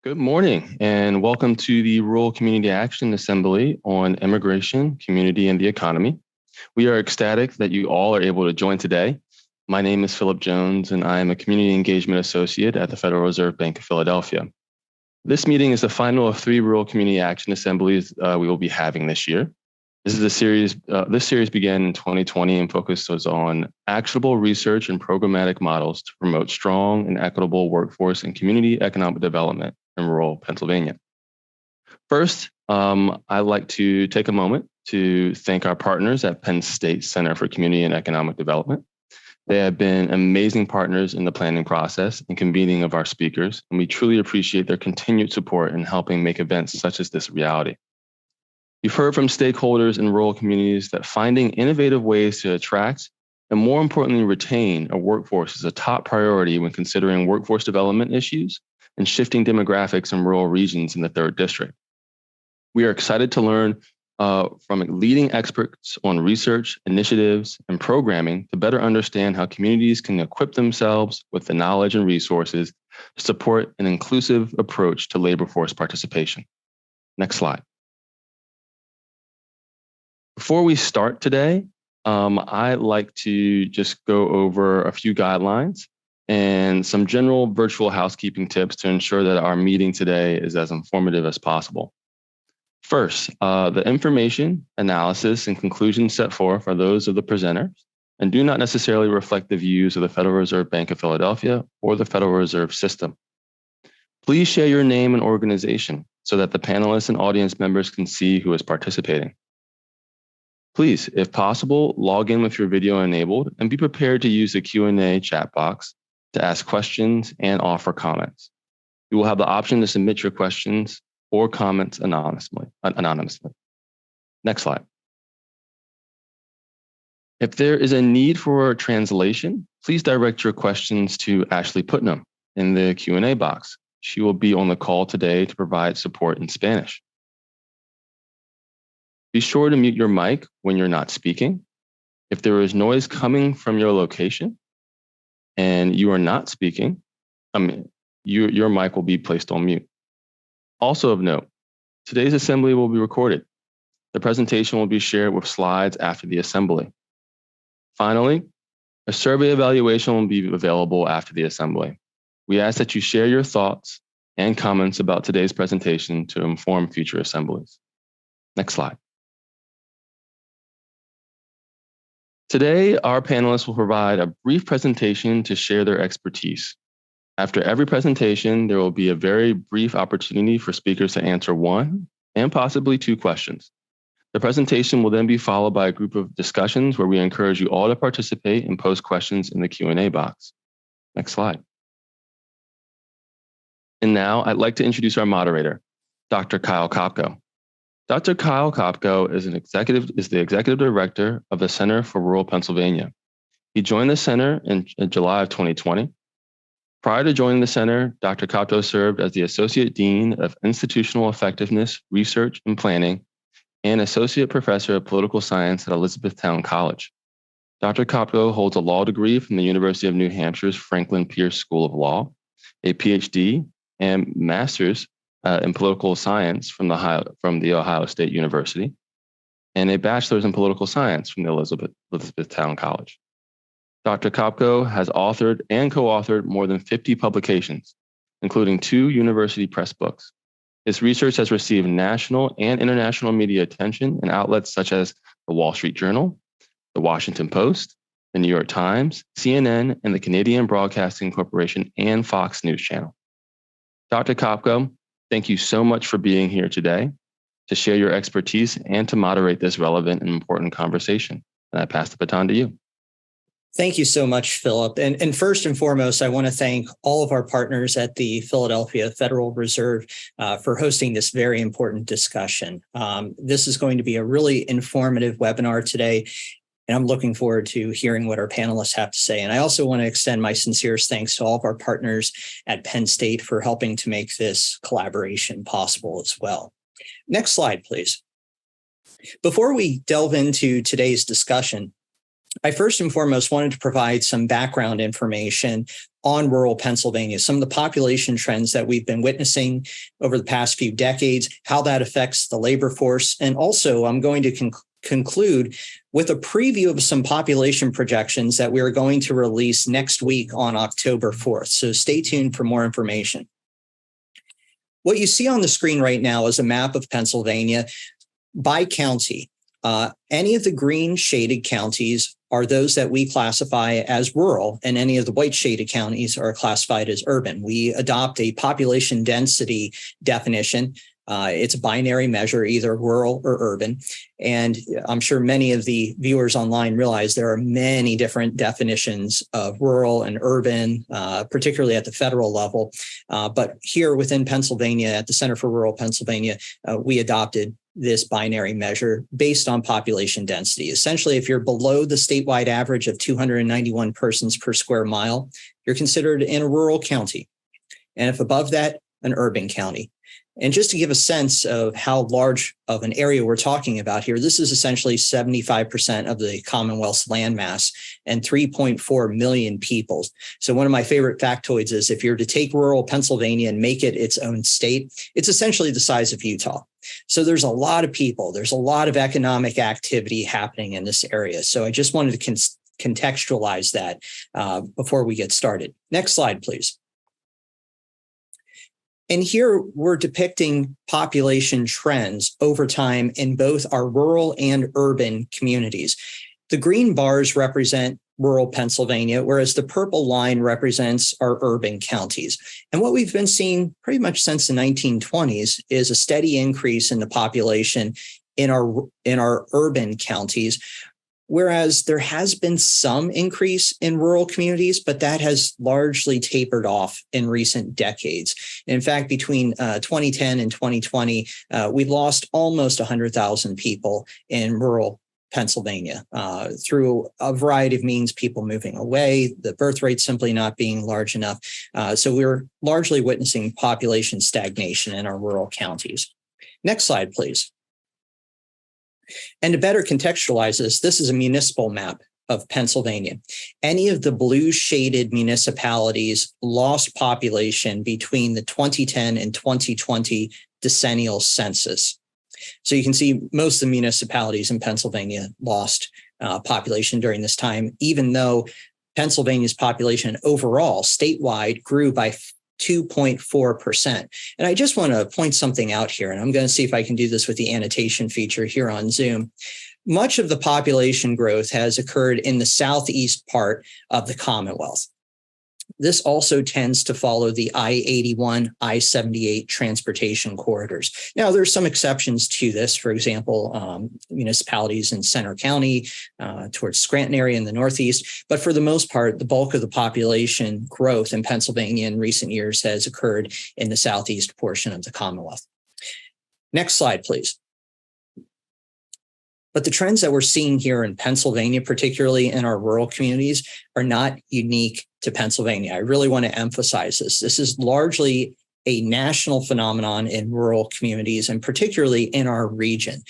Good morning and welcome to the Rural Community Action Assembly on Immigration, Community, and the Economy. We are ecstatic that you all are able to join today. My name is Philip Jones and I am a Community Engagement Associate at the Federal Reserve Bank of Philadelphia. This meeting is the final of 3 Rural Community Action Assemblies we will be having this year. This series began in 2020 and focuses on actionable research and programmatic models to promote strong and equitable workforce and community economic development in rural Pennsylvania. First, I'd like to take a moment to thank our partners at Penn State Center for Community and Economic Development. They have been amazing partners in the planning process and convening of our speakers, and we truly appreciate their continued support in helping make events such as this a reality. You've heard from stakeholders in rural communities that finding innovative ways to attract and, more importantly, retain a workforce is a top priority when considering workforce development issues and shifting demographics in rural regions in the 3rd District. We are excited to learn from leading experts on research, initiatives, and programming to better understand how communities can equip themselves with the knowledge and resources to support an inclusive approach to labor force participation. Next slide. Before we start today, I'd like to just go over a few guidelines and some general virtual housekeeping tips to ensure that our meeting today is as informative as possible. First, the information, analysis, and conclusions set forth are those of the presenters and do not necessarily reflect the views of the Federal Reserve Bank of Philadelphia or the Federal Reserve System. Please share your name and organization so that the panelists and audience members can see who is participating. Please, if possible, log in with your video enabled and be prepared to use the Q&A chat box to ask questions and offer comments. You will have the option to submit your questions or comments anonymously. Next slide. If there is a need for translation, please direct your questions to Ashley Putnam in the Q&A box. She will be on the call today to provide support in Spanish. Be sure to mute your mic when you're not speaking. If there is noise coming from your location and you are not speaking, your mic will be placed on mute. Also of note, today's assembly will be recorded. The presentation will be shared with slides after the assembly. Finally, a survey evaluation will be available after the assembly. We ask that you share your thoughts and comments about today's presentation to inform future assemblies. Next slide. Today, our panelists will provide a brief presentation to share their expertise. After every presentation, there will be a very brief opportunity for speakers to answer 1 and possibly 2 questions. The presentation will then be followed by a group of discussions where we encourage you all to participate and post questions in the Q&A box. Next slide. And now I'd like to introduce our moderator, Dr. Kyle Kopko. Dr. Kyle Kopko is the Executive Director of the Center for Rural Pennsylvania. He joined the center in July of 2020. Prior to joining the center, Dr. Kopko served as the Associate Dean of Institutional Effectiveness, Research, and Planning, and Associate Professor of Political Science at Elizabethtown College. Dr. Kopko holds a law degree from the University of New Hampshire's Franklin Pierce School of Law, a PhD and master's in political science from the Ohio State University, and a bachelor's in political science from the Elizabethtown College. Dr. Kopko has authored and co-authored more than 50 publications, including 2 university press books. His research has received national and international media attention in outlets such as the Wall Street Journal, the Washington Post, the New York Times, CNN, and the Canadian Broadcasting Corporation and Fox News Channel. Dr. Kopko, thank you so much for being here today to share your expertise and to moderate this relevant and important conversation. And I pass the baton to you. Thank you so much, Philip. And first and foremost, I want to thank all of our partners at the Philadelphia Federal Reserve for hosting this very important discussion. This is going to be a really informative webinar today, and I'm looking forward to hearing what our panelists have to say. And I also want to extend my sincerest thanks to all of our partners at Penn State for helping to make this collaboration possible as well. Next slide, please. Before we delve into today's discussion, I first and foremost wanted to provide some background information on rural Pennsylvania, some of the population trends that we've been witnessing over the past few decades, how that affects the labor force. And also, I'm going to conclude with a preview of some population projections that we are going to release next week on October 4th. So stay tuned for more information. What you see on the screen right now is a map of Pennsylvania by county. Any of the green shaded counties are those that we classify as rural, and any of the white shaded counties are classified as urban. We adopt a population density definition. It's a binary measure, either rural or urban. And I'm sure many of the viewers online realize there are many different definitions of rural and urban, particularly at the federal level. But here within Pennsylvania, at the Center for Rural Pennsylvania, we adopted this binary measure based on population density. Essentially, if you're below the statewide average of 291 persons per square mile, you're considered in a rural county. And if above that, an urban county. And just to give a sense of how large of an area we're talking about here, this is essentially 75% of the Commonwealth's landmass and 3.4 million people. So one of my favorite factoids is if you're to take rural Pennsylvania and make it its own state, it's essentially the size of Utah. So there's a lot of people, there's a lot of economic activity happening in this area. So I just wanted to contextualize that before we get started. Next slide, please. And here we're depicting population trends over time in both our rural and urban communities. The green bars represent rural Pennsylvania, whereas the purple line represents our urban counties. And what we've been seeing pretty much since the 1920s is a steady increase in the population in our urban counties, whereas there has been some increase in rural communities, but that has largely tapered off in recent decades. In fact, between 2010 and 2020, we lost almost 100,000 people in rural Pennsylvania through a variety of means, people moving away, the birth rate simply not being large enough. So we're largely witnessing population stagnation in our rural counties. Next slide, please. And to better contextualize this is a municipal map of Pennsylvania. Any of the blue shaded municipalities lost population between the 2010 and 2020 decennial census. So you can see most of the municipalities in Pennsylvania lost population during this time, even though Pennsylvania's population overall statewide grew by 2.4%. And I just want to point something out here, and I'm going to see if I can do this with the annotation feature here on Zoom. Much of the population growth has occurred in the southeast part of the Commonwealth. This also tends to follow the I-81, I-78 transportation corridors. Now, there's some exceptions to this. For example, municipalities in Center County, towards Scranton area in the Northeast. But for the most part, the bulk of the population growth in Pennsylvania in recent years has occurred in the southeast portion of the Commonwealth. Next slide, please. But the trends that we're seeing here in Pennsylvania, particularly in our rural communities, are not unique to Pennsylvania. I really want to emphasize this. This is largely a national phenomenon in rural communities, and particularly in our region.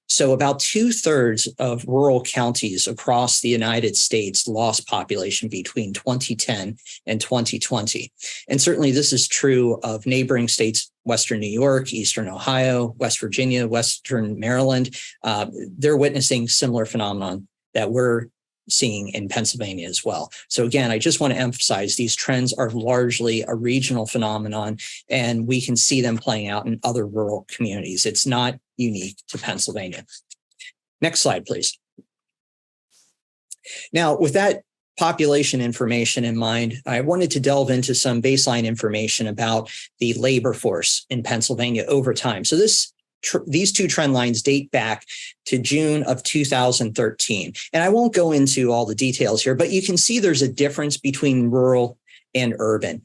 So about 2/3 of rural counties across the United States lost population between 2010 and 2020. And certainly this is true of neighboring states, Western New York, Eastern Ohio, West Virginia, Western Maryland. They're witnessing similar phenomenon that we're seeing in Pennsylvania as well. So again, I just want to emphasize these trends are largely a regional phenomenon, and we can see them playing out in other rural communities. It's not unique to Pennsylvania. Next slide, please. Now, with that population information in mind, I wanted to delve into some baseline information about the labor force in Pennsylvania over time. So these two trend lines date back to June of 2013. And I won't go into all the details here, but you can see there's a difference between rural and urban.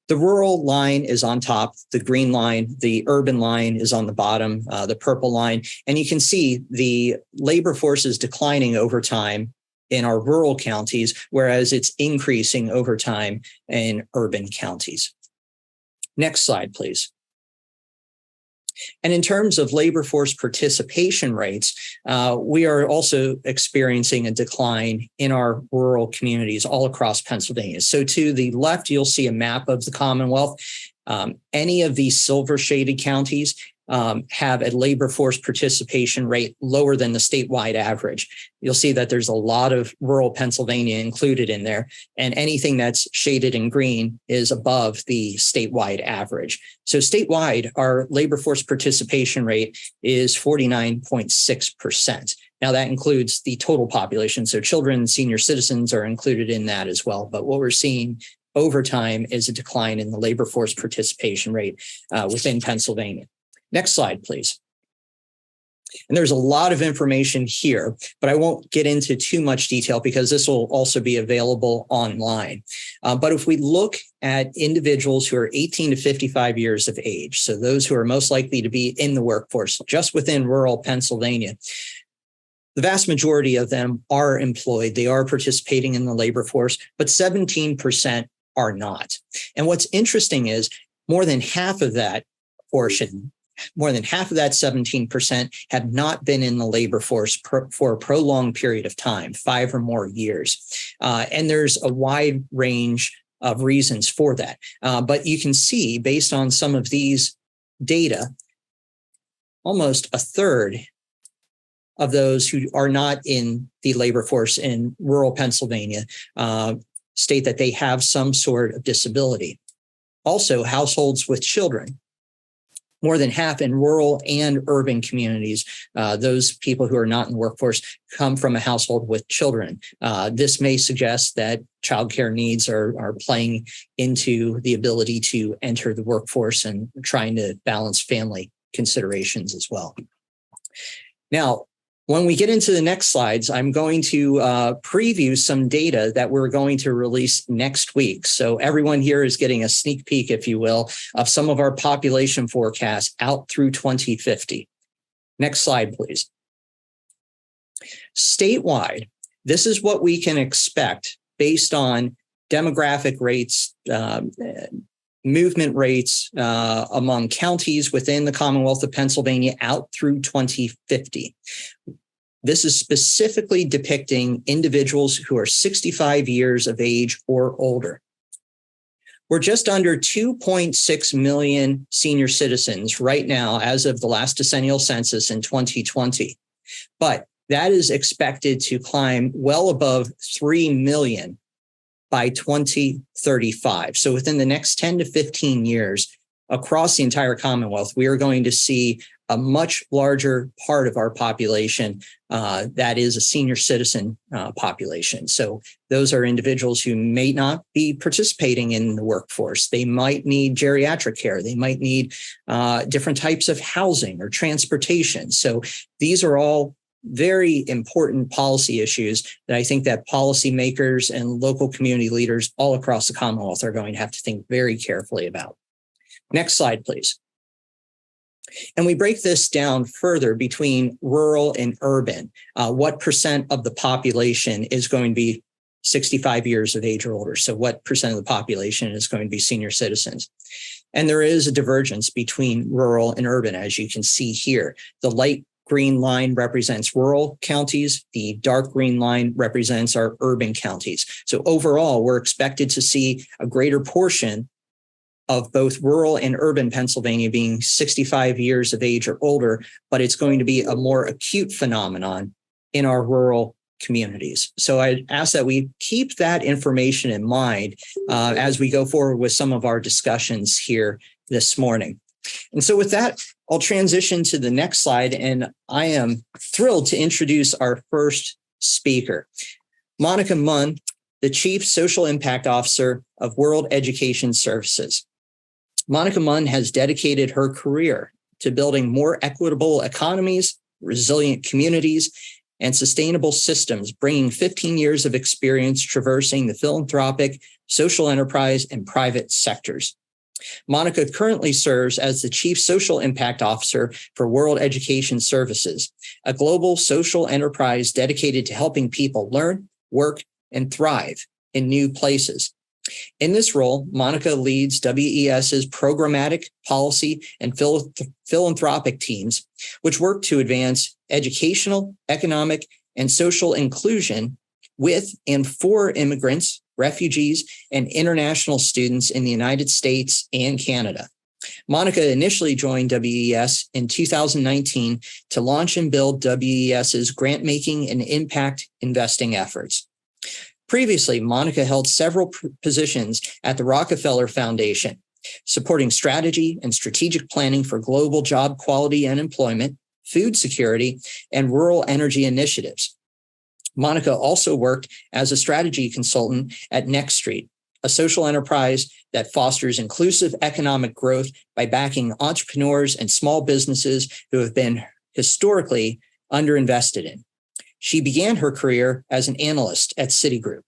The rural line is on top, the green line, the urban line is on the bottom, the purple line. And you can see the labor force is declining over time in our rural counties, whereas it's increasing over time in urban counties. Next slide, please. And in terms of labor force participation rates, we are also experiencing a decline in our rural communities all across Pennsylvania. So to the left, you'll see a map of the Commonwealth. Any of these silver shaded counties have a labor force participation rate lower than the statewide average. You'll see that there's a lot of rural Pennsylvania included in there, and anything that's shaded in green is above the statewide average. So statewide, our labor force participation rate is 49.6%. Now that includes the total population. So children and senior citizens are included in that as well. But what we're seeing over time is a decline in the labor force participation rate within Pennsylvania. Next slide, please. And there's a lot of information here, but I won't get into too much detail because this will also be available online. But if we look at individuals who are 18 to 55 years of age, so those who are most likely to be in the workforce just within rural Pennsylvania, the vast majority of them are employed. They are participating in the labor force, but 17% are not. And what's interesting is more than half of that portion, more than half of that 17% have not been in the labor force for a prolonged period of time, 5 or more years. And there's a wide range of reasons for that. But you can see based on some of these data, almost a third of those who are not in the labor force in rural Pennsylvania state that they have some sort of disability. Also, households with children. More than half in rural and urban communities, those people who are not in the workforce come from a household with children. This may suggest that childcare needs are playing into the ability to enter the workforce and trying to balance family considerations as well. Now, when we get into the next slides, I'm going to preview some data that we're going to release next week. So everyone here is getting a sneak peek, if you will, of some of our population forecasts out through 2050. Next slide, please. Statewide, this is what we can expect based on demographic rates, movement rates among counties within the Commonwealth of Pennsylvania out through 2050. This is specifically depicting individuals who are 65 years of age or older. We're just under 2.6 million senior citizens right now as of the last decennial census in 2020. But that is expected to climb well above 3 million by 2035. So within the next 10 to 15 years, across the entire Commonwealth, we are going to see a much larger part of our population that is a senior citizen population. So those are individuals who may not be participating in the workforce. They might need geriatric care. They might need different types of housing or transportation. So these are all very important policy issues that I think that policymakers and local community leaders all across the Commonwealth are going to have to think very carefully about. Next slide, please. And we break this down further between rural and urban. What percent of the population is going to be 65 years of age or older? So what percent of the population is going to be senior citizens? And there is a divergence between rural and urban, as you can see here. The light green line represents rural counties. The dark green line represents our urban counties. So overall, we're expected to see a greater portion of both rural and urban Pennsylvania being 65 years of age or older, but it's going to be a more acute phenomenon in our rural communities. So I ask that we keep that information in mind as we go forward with some of our discussions here this morning. And so with that, I'll transition to the next slide, and I am thrilled to introduce our first speaker, Monica Munn, the Chief Social Impact Officer of World Education Services. Monica Munn has dedicated her career to building more equitable economies, resilient communities, and sustainable systems, bringing 15 years of experience traversing the philanthropic, social enterprise, and private sectors. Monica currently serves as the Chief Social Impact Officer for World Education Services, a global social enterprise dedicated to helping people learn, work, and thrive in new places. In this role, Monica leads WES's programmatic, policy, and philanthropic teams, which work to advance educational, economic, and social inclusion with and for immigrants, refugees, and international students in the United States and Canada. Monica initially joined WES in 2019 to launch and build WES's grant-making and impact investing efforts. Previously, Monica held several positions at the Rockefeller Foundation, supporting strategy and strategic planning for global job quality and employment, food security, and rural energy initiatives. Monica also worked as a strategy consultant at Next Street, a social enterprise that fosters inclusive economic growth by backing entrepreneurs and small businesses who have been historically underinvested in. She began her career as an analyst at Citigroup.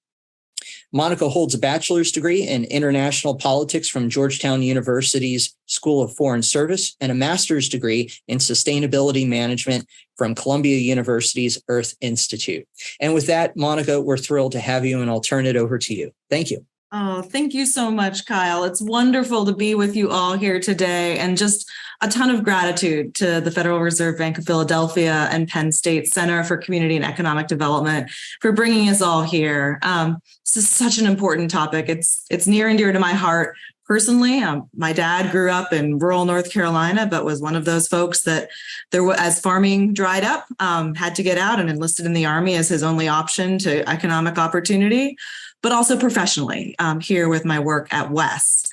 Monica holds a bachelor's degree in international politics from Georgetown University's School of Foreign Service and a master's degree in sustainability management from Columbia University's Earth Institute. And with that, Monica, we're thrilled to have you, and I'll turn it over to you. Thank you. Oh, thank you so much, Kyle. It's wonderful to be with you all here today, and just a ton of gratitude to the Federal Reserve Bank of Philadelphia and Penn State Center for Community and Economic Development for bringing us all here. This is such an important topic. It's near and dear to my heart. Personally, my dad grew up in rural North Carolina, but was one of those folks that as farming dried up, had to get out and enlisted in the Army as his only option to economic opportunity, but also professionally here with my work at WES.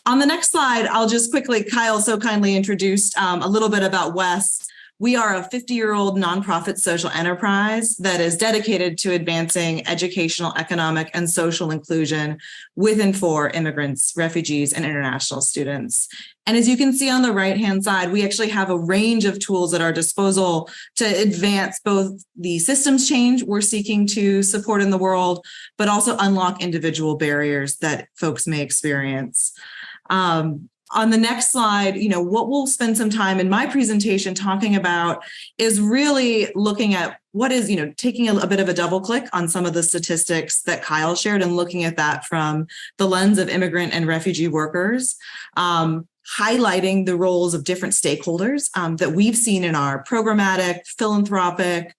On the next slide, I'll just quickly, Kyle so kindly introduced a little bit about WES. We are a 50-year-old nonprofit social enterprise that is dedicated to advancing educational, economic, and social inclusion with and for immigrants, refugees, and international students. And as you can see on the right-hand side, we actually have a range of tools at our disposal to advance both the systems change we're seeking to support in the world, but also unlock individual barriers that folks may experience. On the next slide, what we'll spend some time in my presentation talking about is really looking at what is, taking a bit of a double click on some of the statistics that Kyle shared and looking at that from the lens of immigrant and refugee workers, highlighting the roles of different stakeholders that we've seen in our programmatic, philanthropic,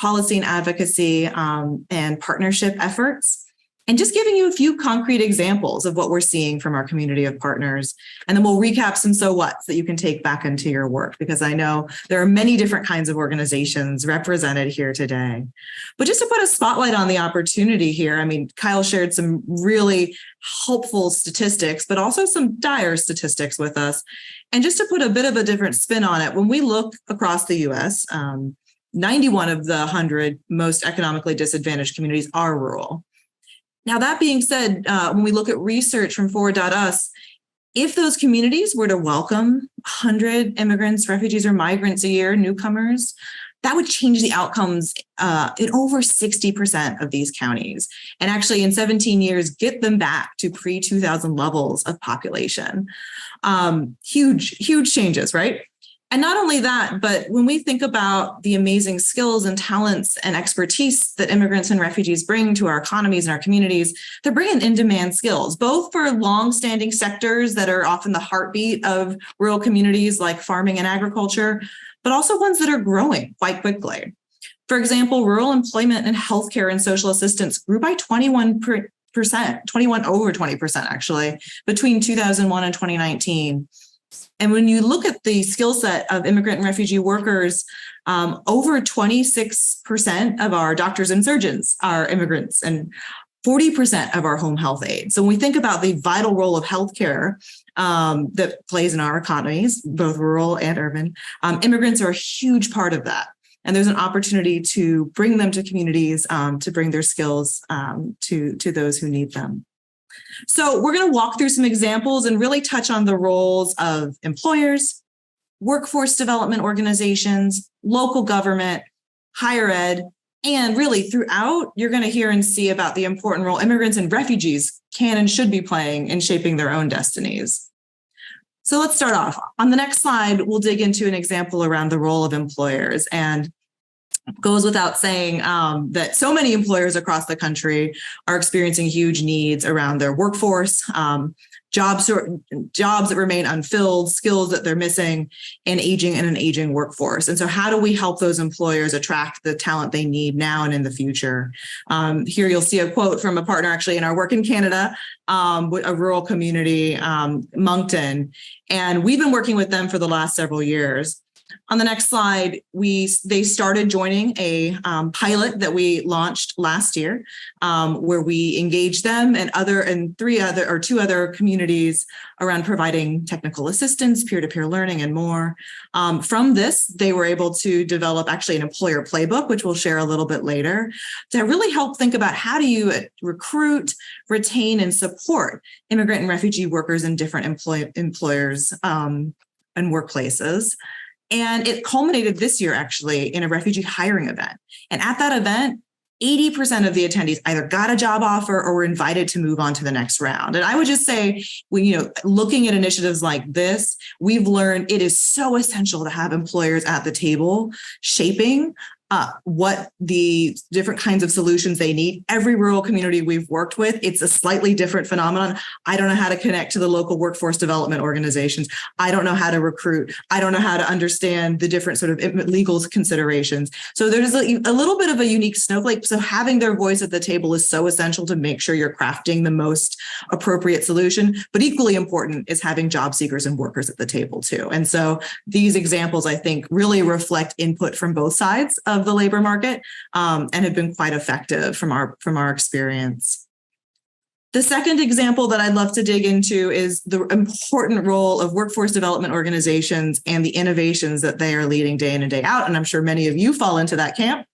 policy and advocacy, and partnership efforts. And just giving you a few concrete examples of what we're seeing from our community of partners. And then we'll recap some so whats that you can take back into your work, because I know there are many different kinds of organizations represented here today. But just to put a spotlight on the opportunity here, Kyle shared some really helpful statistics, but also some dire statistics with us. And just to put a bit of a different spin on it, when we look across the US, 91 of the 100 most economically disadvantaged communities are rural. Now, that being said, when we look at research from Forward.us, if those communities were to welcome 100 immigrants, refugees, or migrants a year, newcomers, that would change the outcomes in over 60% of these counties. And actually, in 17 years, get them back to pre-2000 levels of population. Huge changes, right? And not only that, but when we think about the amazing skills and talents and expertise that immigrants and refugees bring to our economies and our communities, they're bringing in-demand skills, both for long-standing sectors that are often the heartbeat of rural communities like farming and agriculture, but also ones that are growing quite quickly. For example, rural employment and healthcare and social assistance grew by 21%, over 20% actually, between 2001 and 2019. And when you look at the skill set of immigrant and refugee workers, over 26% of our doctors and surgeons are immigrants and 40% of our home health aides. So when we think about the vital role of healthcare that plays in our economies, both rural and urban, immigrants are a huge part of that. And there's an opportunity to bring them to communities, to bring their skills to those who need them. So we're going to walk through some examples and really touch on the roles of employers, workforce development organizations, local government, higher ed, and really throughout, you're going to hear and see about the important role immigrants and refugees can and should be playing in shaping their own destinies. So let's start off. On the next slide, we'll dig into an example around the role of employers. And goes without saying that so many employers across the country are experiencing huge needs around their workforce, jobs that remain unfilled, skills that they're missing, and an aging workforce. And so how do we help those employers attract the talent they need now and in the future? Here you'll see a quote from a partner actually in our work in Canada, a rural community, Moncton. And we've been working with them for the last several years. On the next slide, they started joining a pilot that we launched last year, where we engaged them and two other communities around providing technical assistance, peer-to-peer learning, and more. From this, they were able to develop actually an employer playbook, which we'll share a little bit later, to really help think about how do you recruit, retain, and support immigrant and refugee workers in different employers and workplaces. And it culminated this year, actually, in a refugee hiring event. And at that event, 80% of the attendees either got a job offer or were invited to move on to the next round. And I would just say, looking at initiatives like this, we've learned it is so essential to have employers at the table shaping what the different kinds of solutions they need. Every rural community we've worked with, it's a slightly different phenomenon. I don't know how to connect to the local workforce development organizations. I don't know how to recruit. I don't know how to understand the different sort of legal considerations. So there's a little bit of a unique snowflake. So having their voice at the table is so essential to make sure you're crafting the most appropriate solution. But equally important is having job seekers and workers at the table too. And so these examples, I think, really reflect input from both sides of the labor market and have been quite effective from our experience. The second example that I'd love to dig into is the important role of workforce development organizations and the innovations that they are leading day in and day out. And I'm sure many of you fall into that camp.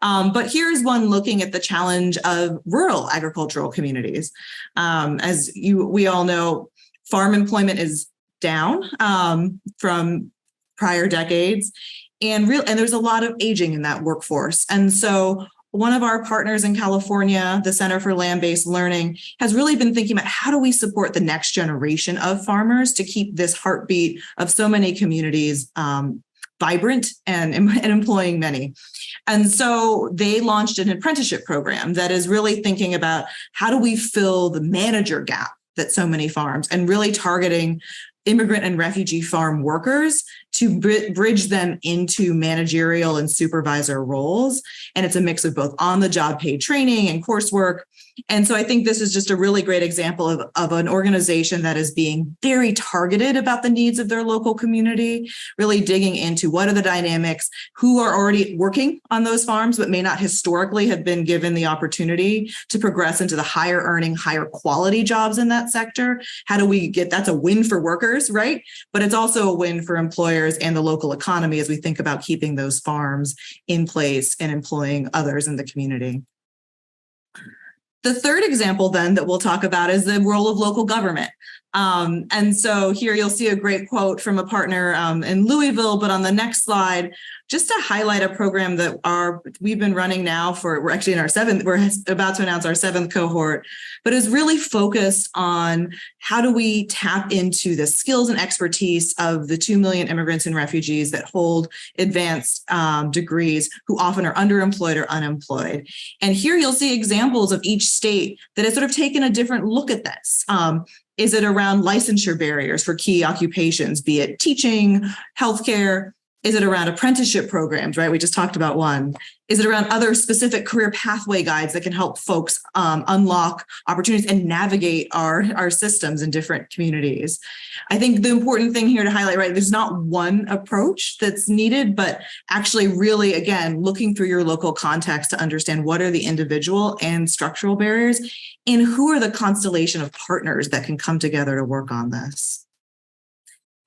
But here's one looking at the challenge of rural agricultural communities. As we all know, farm employment is down from prior decades. And there's a lot of aging in that workforce. And so one of our partners in California, the Center for Land-Based Learning, has really been thinking about how do we support the next generation of farmers to keep this heartbeat of so many communities vibrant and employing many. And so they launched an apprenticeship program that is really thinking about how do we fill the manager gap that so many farms, and really targeting immigrant and refugee farm workers to bridge them into managerial and supervisor roles. And it's a mix of both on-the-job paid training and coursework. And so I think this is just a really great example of an organization that is being very targeted about the needs of their local community, really digging into what are the dynamics, who are already working on those farms, but may not historically have been given the opportunity to progress into the higher earning, higher quality jobs in that sector. How do we that's a win for workers, right? But it's also a win for employers and the local economy as we think about keeping those farms in place and employing others in the community. The third example then that we'll talk about is the role of local government. And so here you'll see a great quote from a partner in Louisville, but on the next slide, just to highlight a program that we've been running now we're actually in our we're about to announce our 7th cohort, but is really focused on how do we tap into the skills and expertise of the 2 million immigrants and refugees that hold advanced degrees who often are underemployed or unemployed. And here you'll see examples of each state that has sort of taken a different look at this. Is it around licensure barriers for key occupations, be it teaching, healthcare? Is it around apprenticeship programs, right? We just talked about one. Is it around other specific career pathway guides that can help folks unlock opportunities and navigate our systems in different communities? I think the important thing here to highlight, right, there's not one approach that's needed, but actually really, again, looking through your local context to understand what are the individual and structural barriers and who are the constellation of partners that can come together to work on this.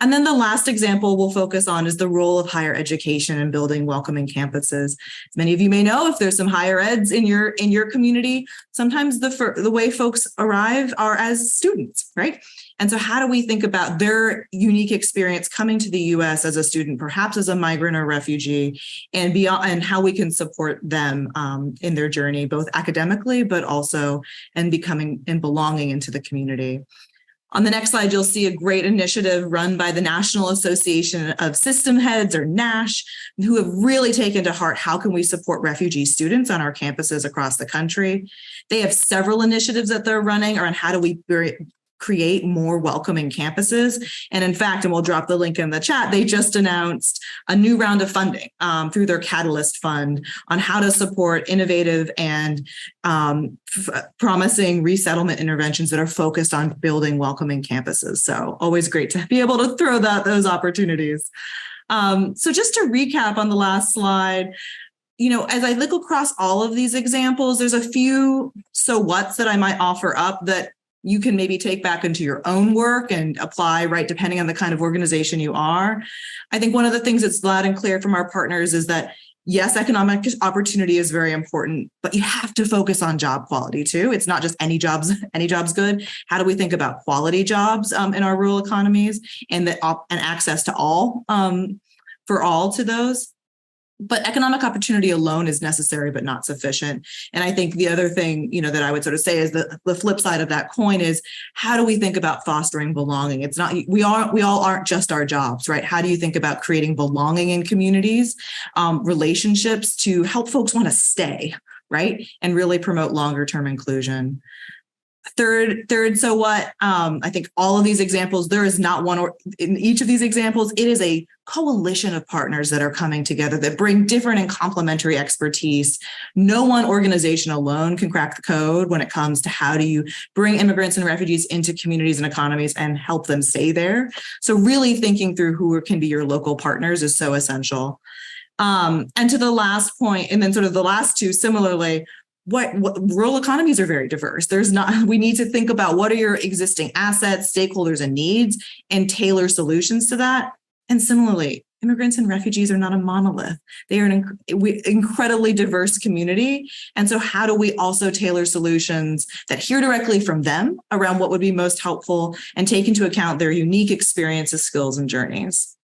And then the last example we'll focus on is the role of higher education in building welcoming campuses. As many of you may know, if there's some higher eds in your community, sometimes the way folks arrive are as students, right? And so how do we think about their unique experience coming to the U.S. as a student, perhaps as a migrant or refugee, and beyond, and how we can support them in their journey, both academically, but also in becoming and belonging into the community. On the next slide, you'll see a great initiative run by the National Association of System Heads, or NASH, who have really taken to heart how can we support refugee students on our campuses across the country. They have several initiatives that they're running around how do we create more welcoming campuses. And in fact, and we'll drop the link in the chat, they just announced a new round of funding through their Catalyst Fund on how to support innovative and promising resettlement interventions that are focused on building welcoming campuses. So always great to be able to throw those opportunities. So just to recap on the last slide, as I look across all of these examples, there's a few so what's that I might offer up that you can maybe take back into your own work and apply, right, depending on the kind of organization you are. I think one of the things that's loud and clear from our partners is that, yes, economic opportunity is very important, but you have to focus on job quality too. It's not just any job's good. How do we think about quality jobs in our rural economies and access to all for all to those? But economic opportunity alone is necessary, but not sufficient. And I think the other thing, that I would sort of say is the flip side of that coin is how do we think about fostering belonging? It's not, we all aren't just our jobs, right? How do you think about creating belonging in communities, relationships to help folks want to stay, right? And really promote longer term inclusion. Third, so what? I think all of these examples, there is not one, or in each of these examples, it is a coalition of partners that are coming together that bring different and complementary expertise. No one organization alone can crack the code when it comes to how do you bring immigrants and refugees into communities and economies and help them stay there. So really thinking through who can be your local partners is so essential. And to the last point, and then sort of the last two similarly, what rural economies are very diverse. We need to think about what are your existing assets, stakeholders, and needs, and tailor solutions to that. And similarly, immigrants and refugees are not a monolith. They are an incredibly diverse community. And so how do we also tailor solutions that hear directly from them around what would be most helpful and take into account their unique experiences, skills, and journeys?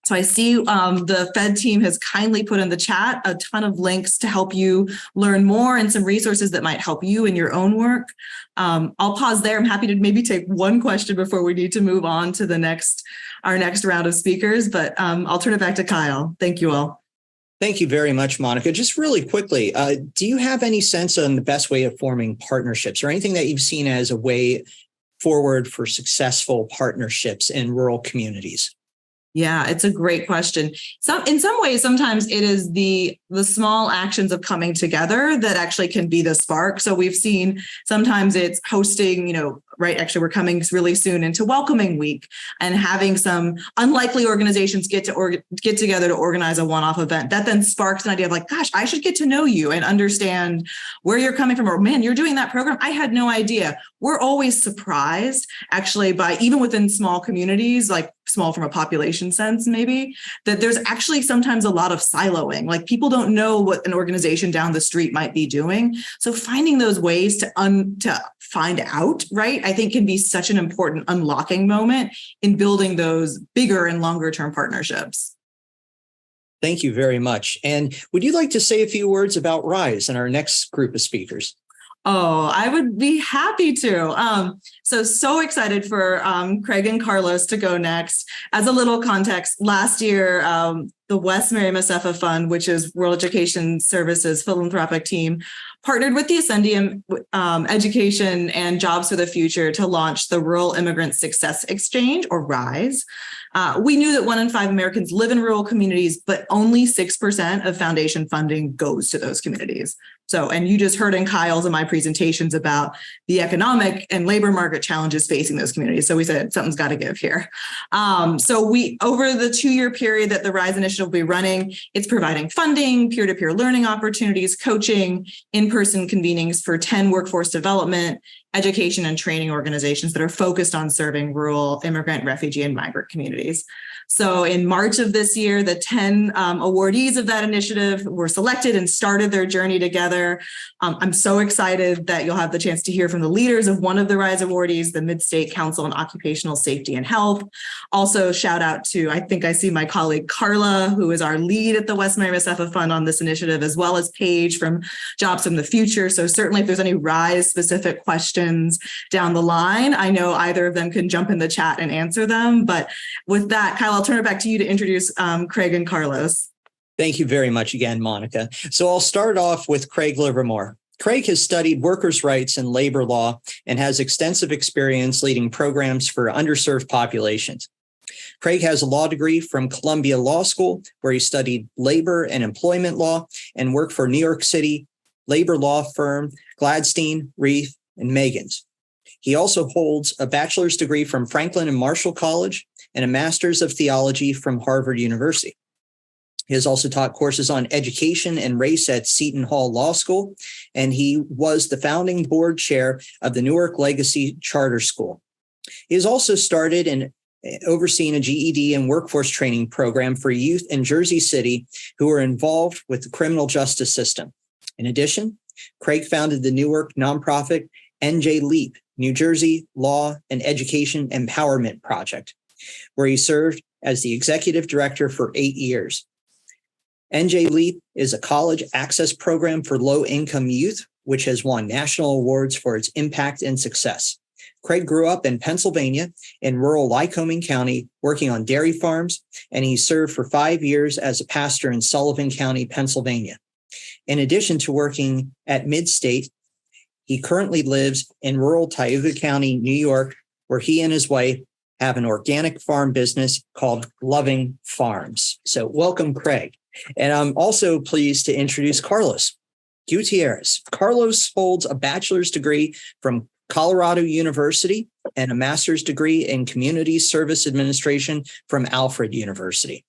So I see the Fed team has kindly put in the chat a ton of links to help you learn more and some resources that might help you in your own work. I'll pause there. I'm happy to maybe take one question before we need to move on to our next round of speakers, but I'll turn it back to Kyle. Thank you all. Thank you very much, Monica. Just really quickly, do you have any sense on the best way of forming partnerships or anything that you've seen as a way forward for successful partnerships in rural communities? Yeah, it's a great question. In some ways, sometimes it is the small actions of coming together that actually can be the spark. So we've seen sometimes it's hosting, right? Actually, we're coming really soon into Welcoming Week and having some unlikely organizations get together to organize a one-off event. That then sparks an idea of like, gosh, I should get to know you and understand where you're coming from. Or man, you're doing that program. I had no idea. We're always surprised actually by even within small communities, like small from a population sense, maybe, that there's actually sometimes a lot of siloing. Like people don't know what an organization down the street might be doing. So finding those ways to find out, right, I think can be such an important unlocking moment in building those bigger and longer term partnerships. Thank you very much. And would you like to say a few words about RISE and our next group of speakers? Oh, I would be happy to. So excited for Craig and Carlos to go next. As a little context, last year, the West Marimasefa Fund, which is World Education Services philanthropic team, partnered with the Ascendium Education and Jobs for the Future to launch the Rural Immigrant Success Exchange, or RISE. We knew that 1 in 5 Americans live in rural communities, but only 6% of foundation funding goes to those communities. So, and you just heard in Kyle's and my presentations about the economic and labor market challenges facing those communities. So we said something's got to give here. So we, over the 2-year period that the RISE initiative will be running, it's providing funding, peer-to-peer learning opportunities, coaching, in-person convenings for 10 workforce development, education and training organizations that are focused on serving rural immigrant, refugee, and migrant communities. So in March of this year, the 10 awardees of that initiative were selected and started their journey together. I'm so excited that you'll have the chance to hear from the leaders of one of the RISE awardees, the Mid-State Council on Occupational Safety and Health. Also, shout out to, I think I see my colleague Carla, who is our lead at the West Marimasefa Fund on this initiative, as well as Paige from Jobs from the Future. So certainly if there's any RISE specific questions questions down the line. I know either of them can jump in the chat and answer them. But with that, Kyle, I'll turn it back to you to introduce Craig and Carlos. Thank you very much again, Monica. So I'll start off with Craig Livermore. Craig has studied workers' rights and labor law and has extensive experience leading programs for underserved populations. Craig has a law degree from Columbia Law School, where he studied labor and employment law and worked for New York City labor law firm Gladstein, Reith, and Megans. He also holds a bachelor's degree from Franklin and Marshall College and a master's of theology from Harvard University. He has also taught courses on education and race at Seton Hall Law School, and he was the founding board chair of the Newark Legacy Charter School. He has also started and overseen a GED and workforce training program for youth in Jersey City who are involved with the criminal justice system. In addition, Craig founded the Newark nonprofit NJ Leap, New Jersey Law and Education Empowerment Project, where he served as the executive director for 8 years. NJ Leap is a college access program for low-income youth, which has won national awards for its impact and success. Craig grew up in Pennsylvania in rural Lycoming County, working on dairy farms, and he served for 5 years as a pastor in Sullivan County, Pennsylvania. In addition to working at Midstate, he currently lives in rural Tioga County, New York, where he and his wife have an organic farm business called Loving Farms. So welcome, Craig. And I'm also pleased to introduce Carlos Gutierrez. Carlos holds a bachelor's degree from Colorado University and a master's degree in community service administration from Alfred University.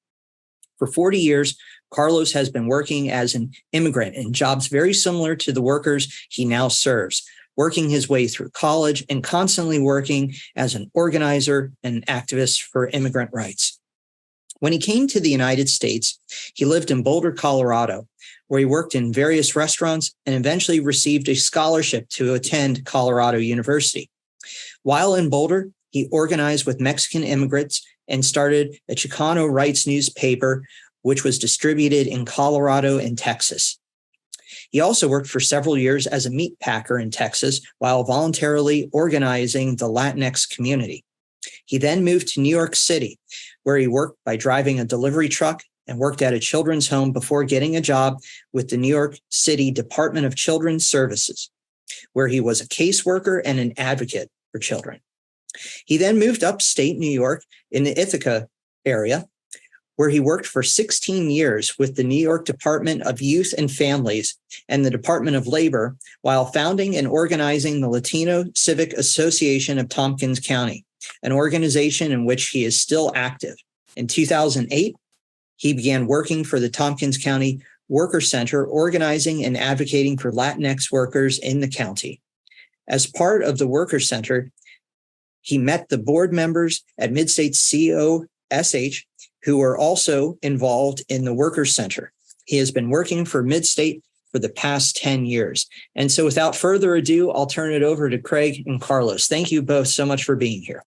For 40 years, Carlos has been working as an immigrant in jobs very similar to the workers he now serves, working his way through college and constantly working as an organizer and activist for immigrant rights. When he came to the United States, he lived in Boulder, Colorado, where he worked in various restaurants and eventually received a scholarship to attend Colorado University. While in Boulder, he organized with Mexican immigrants and started a Chicano rights newspaper, which was distributed in Colorado and Texas. He also worked for several years as a meat packer in Texas while voluntarily organizing the Latinx community. He then moved to New York City, where he worked by driving a delivery truck and worked at a children's home before getting a job with the New York City Department of Children's Services, where he was a caseworker and an advocate for children. He then moved upstate New York in the Ithaca area, where he worked for 16 years with the New York Department of Youth and Families and the Department of Labor, while founding and organizing the Latino Civic Association of Tompkins County, an organization in which he is still active. In 2008, he began working for the Tompkins County Worker Center, organizing and advocating for Latinx workers in the county. As part of the Worker Center, he met the board members at Midstate COSH, who were also involved in the Worker Center. He has been working for Midstate for the past 10 years. And so without further ado, I'll turn it over to Craig and Carlos. Thank you both so much for being here.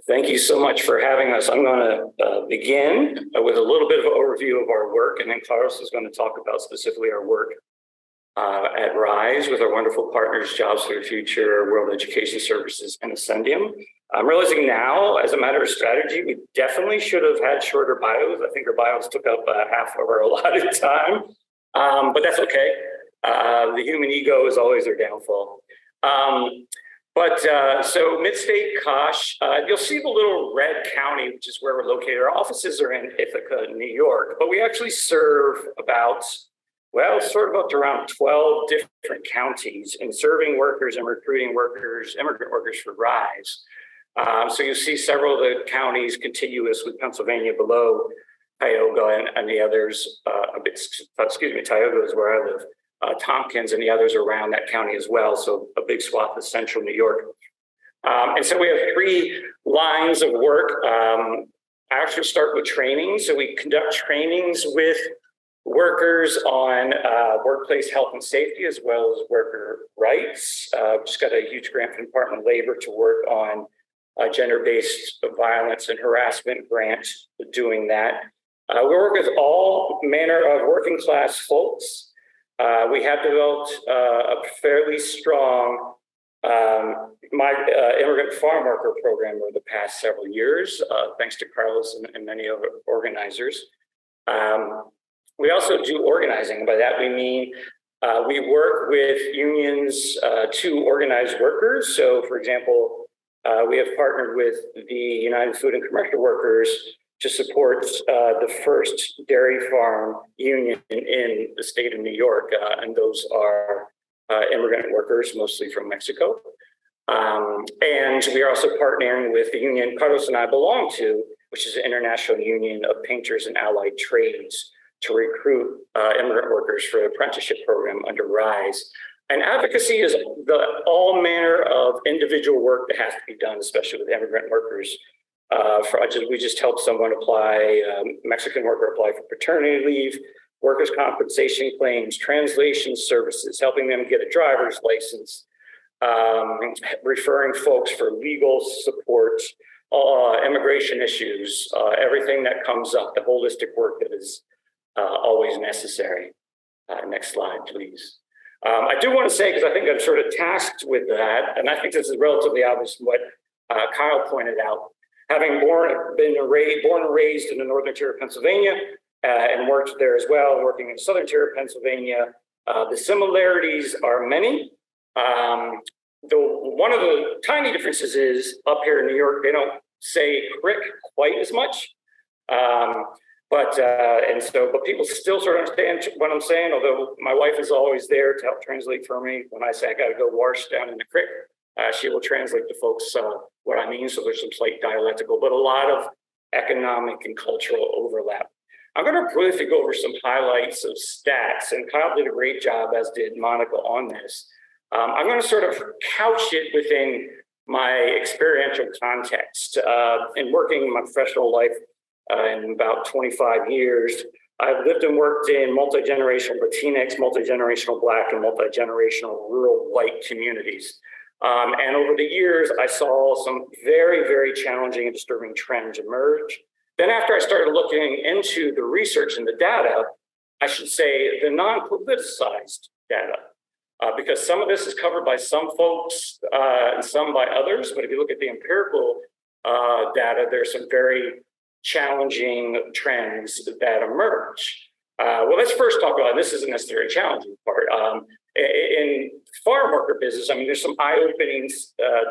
Thank you so much for having us. I'm going to begin with a little bit of an overview of our work, and then Carlos is going to talk about specifically our work at RISE with our wonderful partners, Jobs for the Future, World Education Services, and Ascendium. I'm realizing now, as a matter of strategy, we definitely should have had shorter bios. I think our bios took up half of our allotted time, but that's okay. The human ego is always their downfall. So Midstate COSH, you'll see the little red county, which is where we're located. Our offices are in Ithaca, New York, but we actually serve about, sort of up to around 12 different counties in serving workers and recruiting workers, immigrant workers for RISE. So you see several of the counties contiguous with Pennsylvania below Tioga and the others, Tioga is where I live. Tompkins and the others around that county as well. So a big swath of central New York. And so we have 3 lines of work. I actually start with training. So we conduct trainings with workers on workplace health and safety, as well as worker rights. Just got a huge grant from the Department of Labor to work on gender-based violence and harassment grant doing that. We work with all manner of working class folks. We have developed a fairly strong immigrant farm worker program over the past several years, thanks to Carlos and many other organizers. We also do organizing. By that we mean we work with unions to organize workers. So, for example, we have partnered with the United Food and Commercial Workers to support the first dairy farm union in the state of New York, and those are immigrant workers, mostly from Mexico. And we are also partnering with the union Carlos and I belong to, which is an international union of painters and allied trades, to recruit immigrant workers for the apprenticeship program under RISE. And advocacy is all manner of individual work that has to be done, especially with immigrant workers. We just helped someone apply, Mexican worker apply for paternity leave, workers' compensation claims, translation services, helping them get a driver's license, referring folks for legal support, immigration issues, everything that comes up, the holistic work that is always necessary. Next slide, please. I do want to say, because I think I'm sort of tasked with that, and I think this is relatively obvious from what Kyle pointed out. Having born and raised in the northern tier of Pennsylvania and worked there as well, working in the southern tier of Pennsylvania, the similarities are many. One of the tiny differences is up here in New York, they don't say crick quite as much. But people still sort of understand what I'm saying, although my wife is always there to help translate for me. When I say I got to go wash down in the creek, she will translate to folks what I mean. So there's some slight dialectical, but a lot of economic and cultural overlap. I'm going to briefly go over some highlights of stats, and Kyle did a great job, as did Monica, on this. I'm going to sort of couch it within my experiential context. In working in my professional life, in about 25 years, I've lived and worked in multi-generational Latinx, multi-generational Black, and multi-generational rural white communities. And over the years, I saw some very, very challenging and disturbing trends emerge. Then after I started looking into the research and the data, I should say the non-politicized data, because some of this is covered by some folks and some by others. But if you look at the empirical data, there's some very challenging trends that emerge. Well, let's first talk about, this isn't necessarily a challenging part. In farm worker business, I mean, there's some eye-opening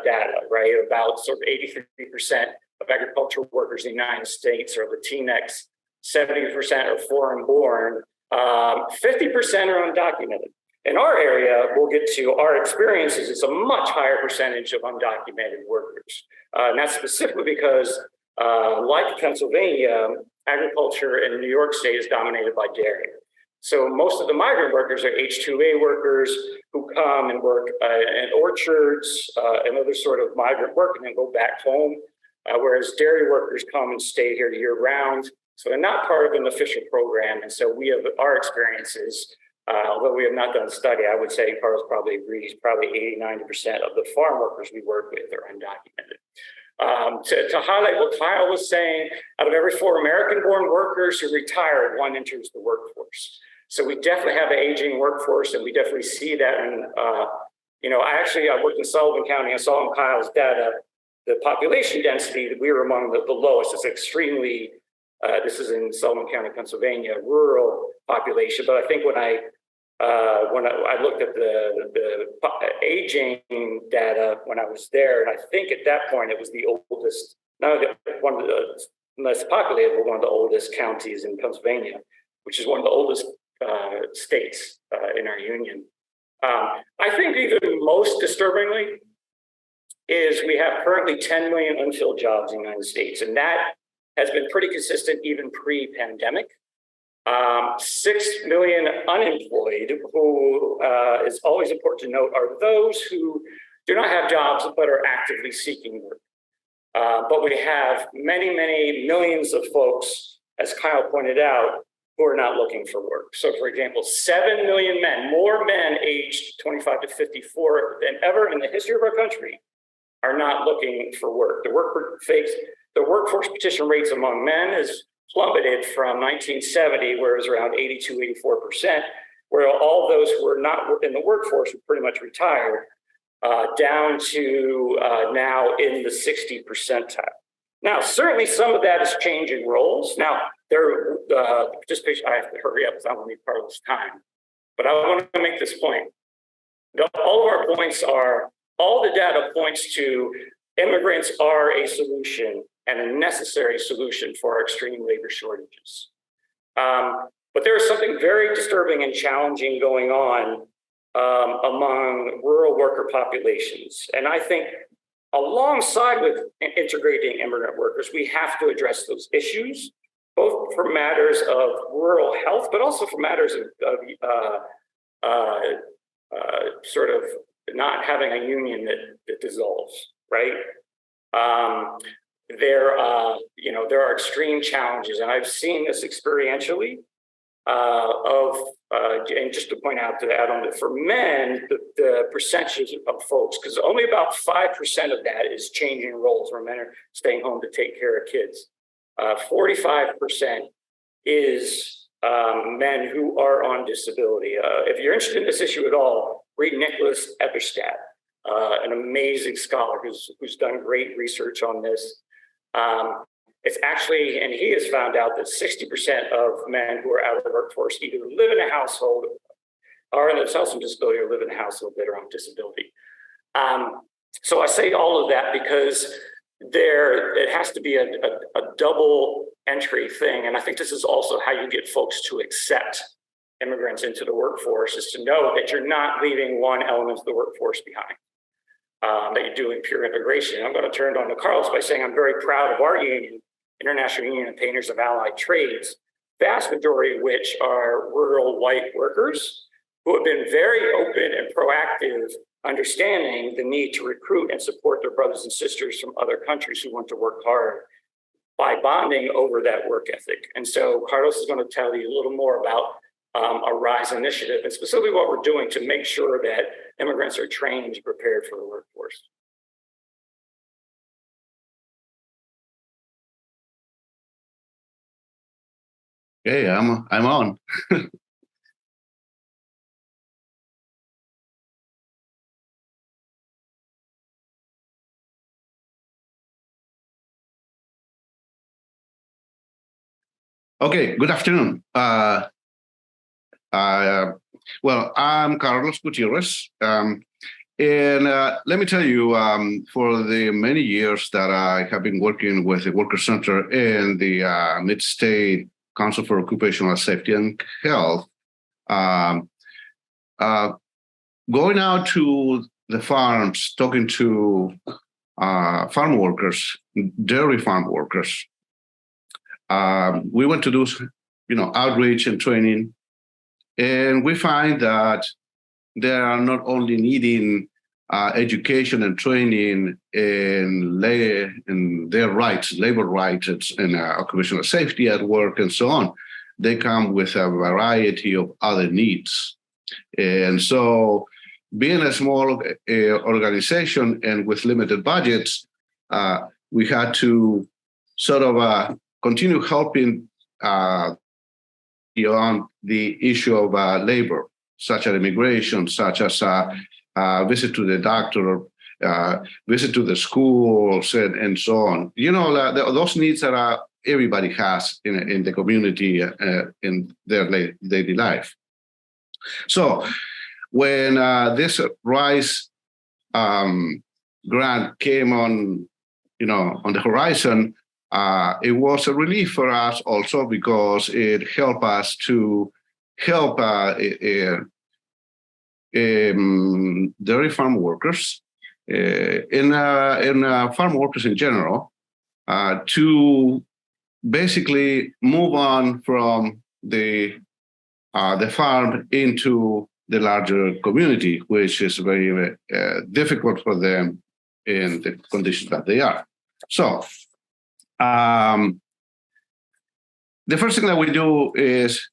data, right? About sort of 83% of agricultural workers in the United States are Latinx, 70% are foreign-born, 50% are undocumented. In our area, we'll get to our experiences, it's a much higher percentage of undocumented workers. And that's specifically because like Pennsylvania, agriculture in New York State is dominated by dairy. So most of the migrant workers are H-2A workers who come and work in orchards and other sort of migrant work and then go back home, whereas dairy workers come and stay here year round. So they're not part of an official program. And so we have our experiences, although we have not done a study, I would say Carlos probably agrees, probably 80-90% of the farm workers we work with are undocumented. To highlight what Kyle was saying, out of every 4 American-born workers who retire, 1 enters the workforce. So we definitely have an aging workforce, and we definitely see that. And I worked in Sullivan County. I saw in Kyle's data the population density that we were among the lowest. It's extremely. This is in Sullivan County, Pennsylvania, rural population. But I think when I looked at the aging data when I was there, and I think at that point it was the oldest, not one of the less populated, but one of the oldest counties in Pennsylvania, which is one of the oldest states in our union. I think even most disturbingly is we have currently 10 million unfilled jobs in the United States, and that has been pretty consistent even pre-pandemic. 6 million unemployed, who is always important to note, are those who do not have jobs but are actively seeking work. But we have many, many millions of folks, as Kyle pointed out, who are not looking for work. So, for example, 7 million men, more men aged 25 to 54 than ever in the history of our country, are not looking for work. The workforce participation rates among men has plummeted from 1970, where it was around 82, 84%, where all those who were not in the workforce were pretty much retired, down to now in the 60 percentile. Now, certainly some of that is changing roles. Now, participation, I have to hurry up because I want to be part of this time. But I want to make this point. All of our points are, all the data points to immigrants are a solution and a necessary solution for our extreme labor shortages. But there is something very disturbing and challenging going on among rural worker populations. And I think alongside with integrating immigrant workers, we have to address those issues, both for matters of rural health, but also for matters of sort of not having a union that dissolves, right? There are extreme challenges, and I've seen this experientially. And just to point out, to add on that for men, the percentage of folks, because only about 5% of that is changing roles where men are staying home to take care of kids. 45% is men who are on disability. If you're interested in this issue at all, read Nicholas Eberstadt, an amazing scholar who's done great research on this. It's actually, and he has found out that 60% of men who are out of the workforce either live in a household, are in themselves on disability, or live in a household that are on disability. So I say all of that because it has to be a double entry thing. And I think this is also how you get folks to accept immigrants into the workforce, is to know that you're not leaving one element of the workforce behind, that you're doing pure integration. I'm going to turn it on to Carlos by saying I'm very proud of our union, International Union of Painters of Allied Trades, vast majority of which are rural white workers who have been very open and proactive, understanding the need to recruit and support their brothers and sisters from other countries who want to work hard by bonding over that work ethic. And so Carlos is going to tell you a little more about our RISE initiative and specifically what we're doing to make sure that immigrants are trained and prepared for the workforce. Okay, I'm on. Okay, good afternoon. Well, I'm Carlos Gutierrez. And let me tell you, for the many years that I have been working with the Worker Center and the Mid-State Council for Occupational Safety and Health, going out to the farms, talking to farm workers, dairy farm workers, we went to do, outreach and training, and we find that they are not only needing education and training in their rights, labor rights, and occupational safety at work and so on. They come with a variety of other needs. And so being a small organization and with limited budgets, we had to sort of continue helping beyond the issue of labor, such as immigration, such as visit to the doctor, visit to the schools, and so on. Those needs that everybody has in the community in their daily life. So when this RISE grant came on the horizon, it was a relief for us also because it helped us to help dairy farm workers and farm workers in general to basically move on from the farm into the larger community, which is very difficult for them in the conditions that they are. So the first thing that we do is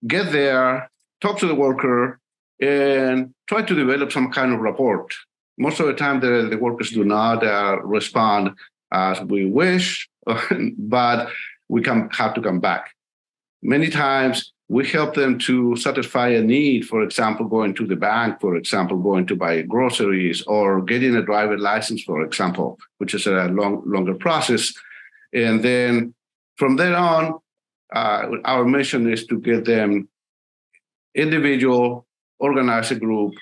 get there, talk to the worker, and try to develop some kind of rapport. Most of the time, the workers do not respond as we wish, but we have to come back. Many times, we help them to satisfy a need, for example, going to the bank, for example, going to buy groceries, or getting a driver license, for example, which is a longer process. And then from then on, our mission is to get them individual, organize a group,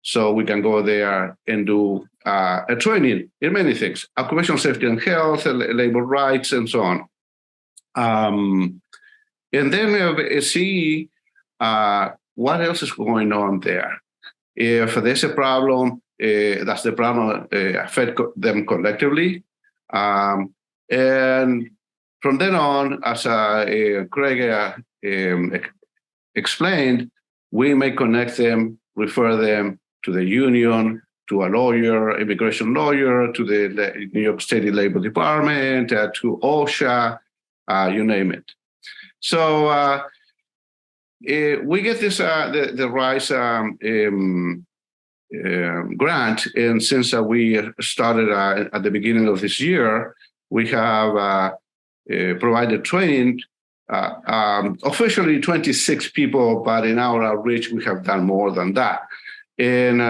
so we can go there and do a training in many things: occupational safety and health, labor rights, and so on. And then see what else is going on there. If there's a problem, does the problem affect them collectively? And from then on, as Craig explained, we may connect them, refer them to the union, to a lawyer, immigration lawyer, to the New York State Labor Department, to OSHA, you name it. So we get this the RISE grant, and since we started at the beginning of this year, we have provided training. Officially 26 people, but in our outreach, we have done more than that. And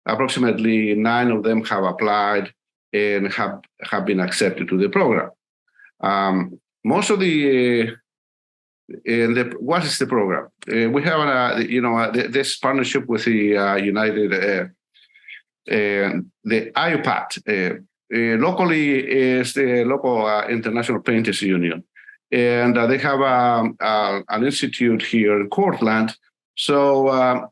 approximately 9 of them have applied and have been accepted to the program. Most of what is the program? We have this partnership with the United, the IUPAT. Locally is the local International Painters Union. And they have an institute here in Cortland. So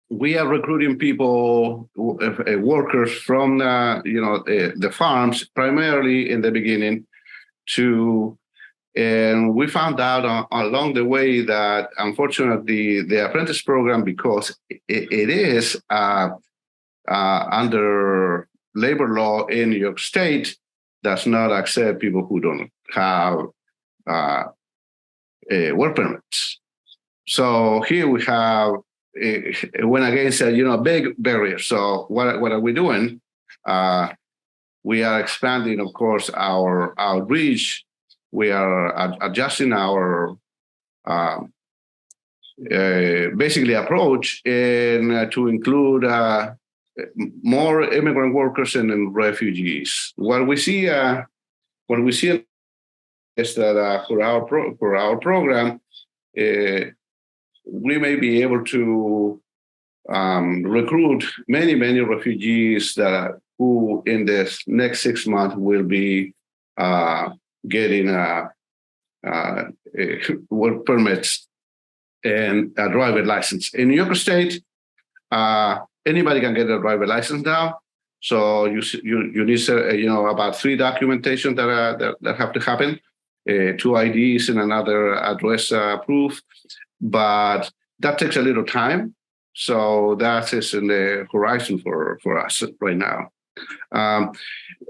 we are recruiting people, workers from the farms, primarily in the beginning, and we found out along the way that, unfortunately, the apprentice program, because it is under labor law in New York State, does not accept people who don't have work permits. So here we have went against a big barrier. So what are we doing? We are expanding, of course, our outreach. We are adjusting our basically approach to include more immigrant workers and refugees. What we see is that for our program, we may be able to recruit many refugees who in the next 6 months will be getting work permits and a driver license. In New York State, anybody can get a driver license now. So you need about 3 documentation that have to happen. 2 IDs and another address proof, but that takes a little time. So that is in the horizon for us right now.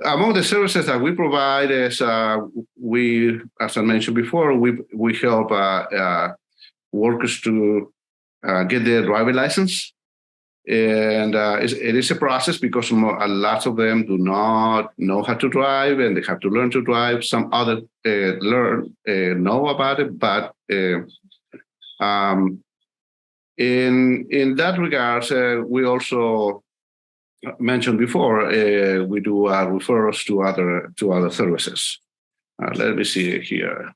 Among the services that we provide is as I mentioned before, we help workers to get their driver license. And it is a process because lots of them do not know how to drive, and they have to learn to drive. Some other know about it, but in that regards, we also mentioned before we do referrals to other services. Let me see here.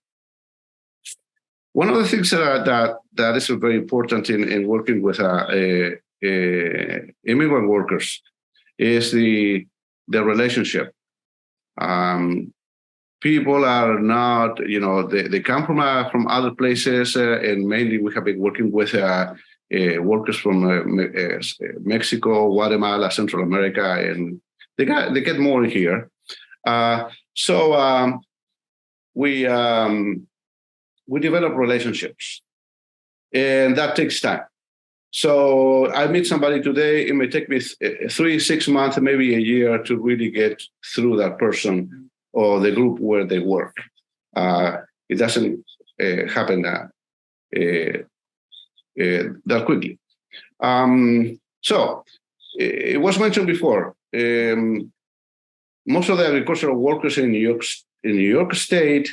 One of the things that is very important in working with immigrant workers is the relationship. People are not, they come from other places, and mainly we have been working with workers from Mexico, Guatemala, Central America, and they get more here. So we develop relationships, and that takes time. So I meet somebody today, it may take me 3-6 months, maybe a year to really get through that person or the group where they work. It doesn't happen that quickly. So it was mentioned before, most of the agricultural workers in New York State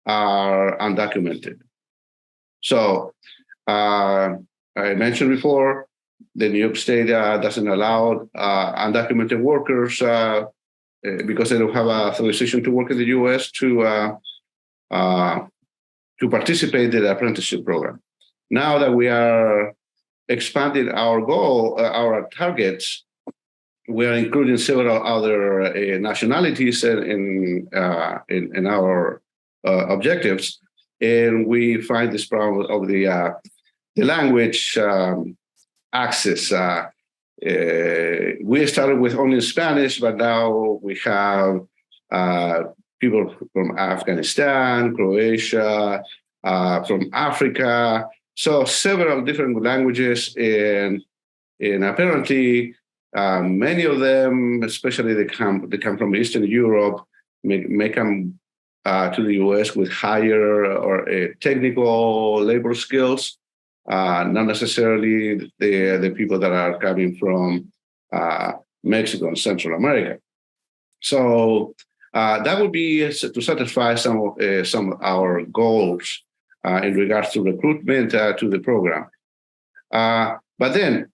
are undocumented. So I mentioned before, the New York State doesn't allow undocumented workers because they don't have authorization to work in the U.S. to participate in the apprenticeship program. Now that we are expanding our goal, our targets, we are including several other nationalities in our objectives, and we find this problem of the language access. We started with only Spanish, but now we have people from Afghanistan, Croatia, from Africa, so several different languages, and apparently many of them, especially they come from Eastern Europe, may come to the U.S. with higher or technical labor skills, not necessarily the people that are coming from Mexico and Central America. So that would be to satisfy some of our goals in regards to recruitment to the program. But then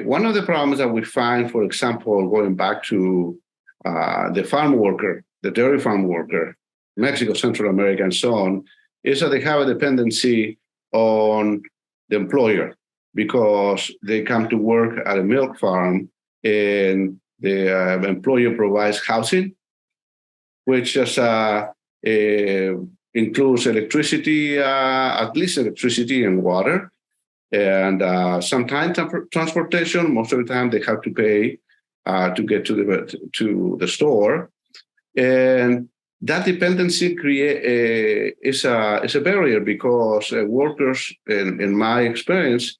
one of the problems that we find, for example, going back to the farm worker, the dairy farm worker, Mexico, Central America, and so on, is that they have a dependency on the employer because they come to work at a milk farm and the employer provides housing, which just includes electricity, at least electricity and water, and sometimes transportation. Most of the time they have to pay to get to the store, and that dependency is a barrier because workers, in my experience,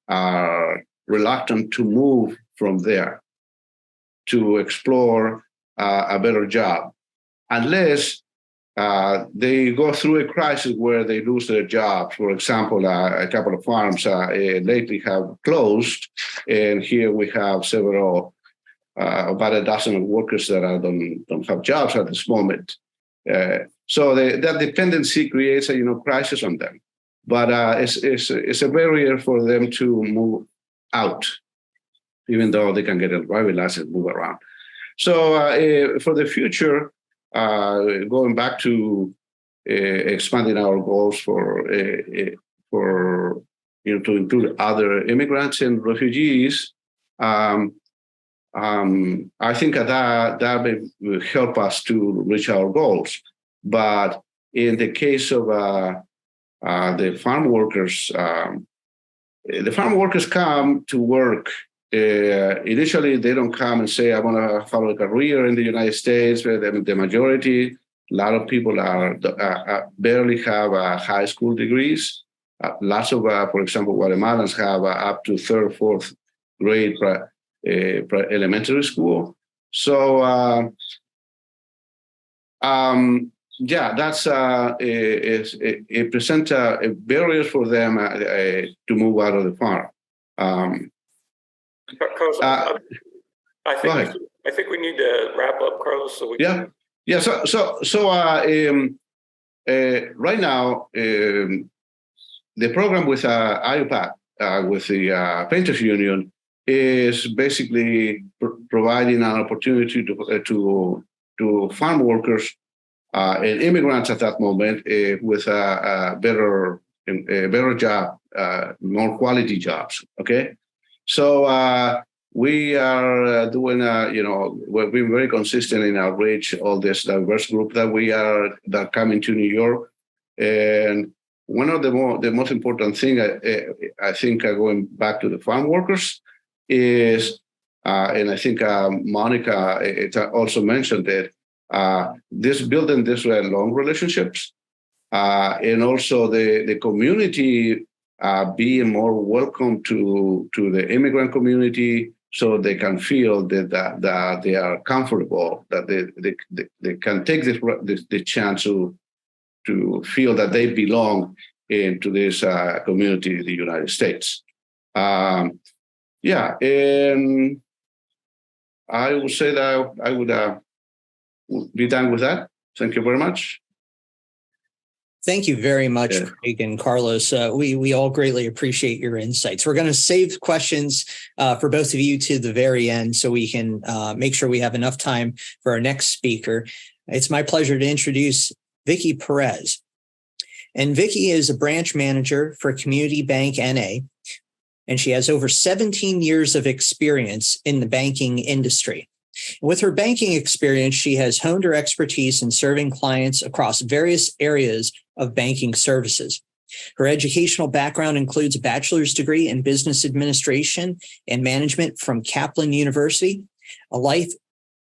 are reluctant to move from there to explore a better job, unless they go through a crisis where they lose their jobs. For example, a couple of farms lately have closed, and here we have several, about a dozen workers that don't have jobs at this moment. So that dependency creates a crisis on them, but it's a barrier for them to move out, even though they can get a driving license and move around. So for the future, going back to expanding our goals for to include other immigrants and refugees, I think that will help us to reach our goals. But in the case of the farm workers come to work. Initially, they don't come and say, I want to follow a career in the United States. The majority, a lot of people barely have high school degrees. Lots of, for example, Guatemalans have up to third, fourth grade elementary school. So, that's it presents a barrier for them to move out of the farm. Carlos, I think we need to wrap up, Carlos. So So right now, the program with IUPAC, with the Painters Union, is basically providing an opportunity to farm workers and immigrants at that moment with a better job, more quality jobs. Okay. So we are doing, we've been very consistent in our reach, all this diverse group that coming to New York. And one of the most important thing, I think, going back to the farm workers is, and I think Monica also mentioned it, building this long relationships, and also the community being more welcome to the immigrant community, so they can feel that they are comfortable, that they can take the chance to feel that they belong into this community in the United States. And I would say that I would be done with that. Thank you very much. Thank you very much, Yeah. Craig and Carlos. We all greatly appreciate your insights. We're going to save questions for both of you to the very end so we can make sure we have enough time for our next speaker. It's my pleasure to introduce Vicki Perez. And Vicki is a branch manager for Community Bank NA, and she has over 17 years of experience in the banking industry. With her banking experience, she has honed her expertise in serving clients across various areas of banking services. Her educational background includes a bachelor's degree in business administration and management from Kaplan University, a life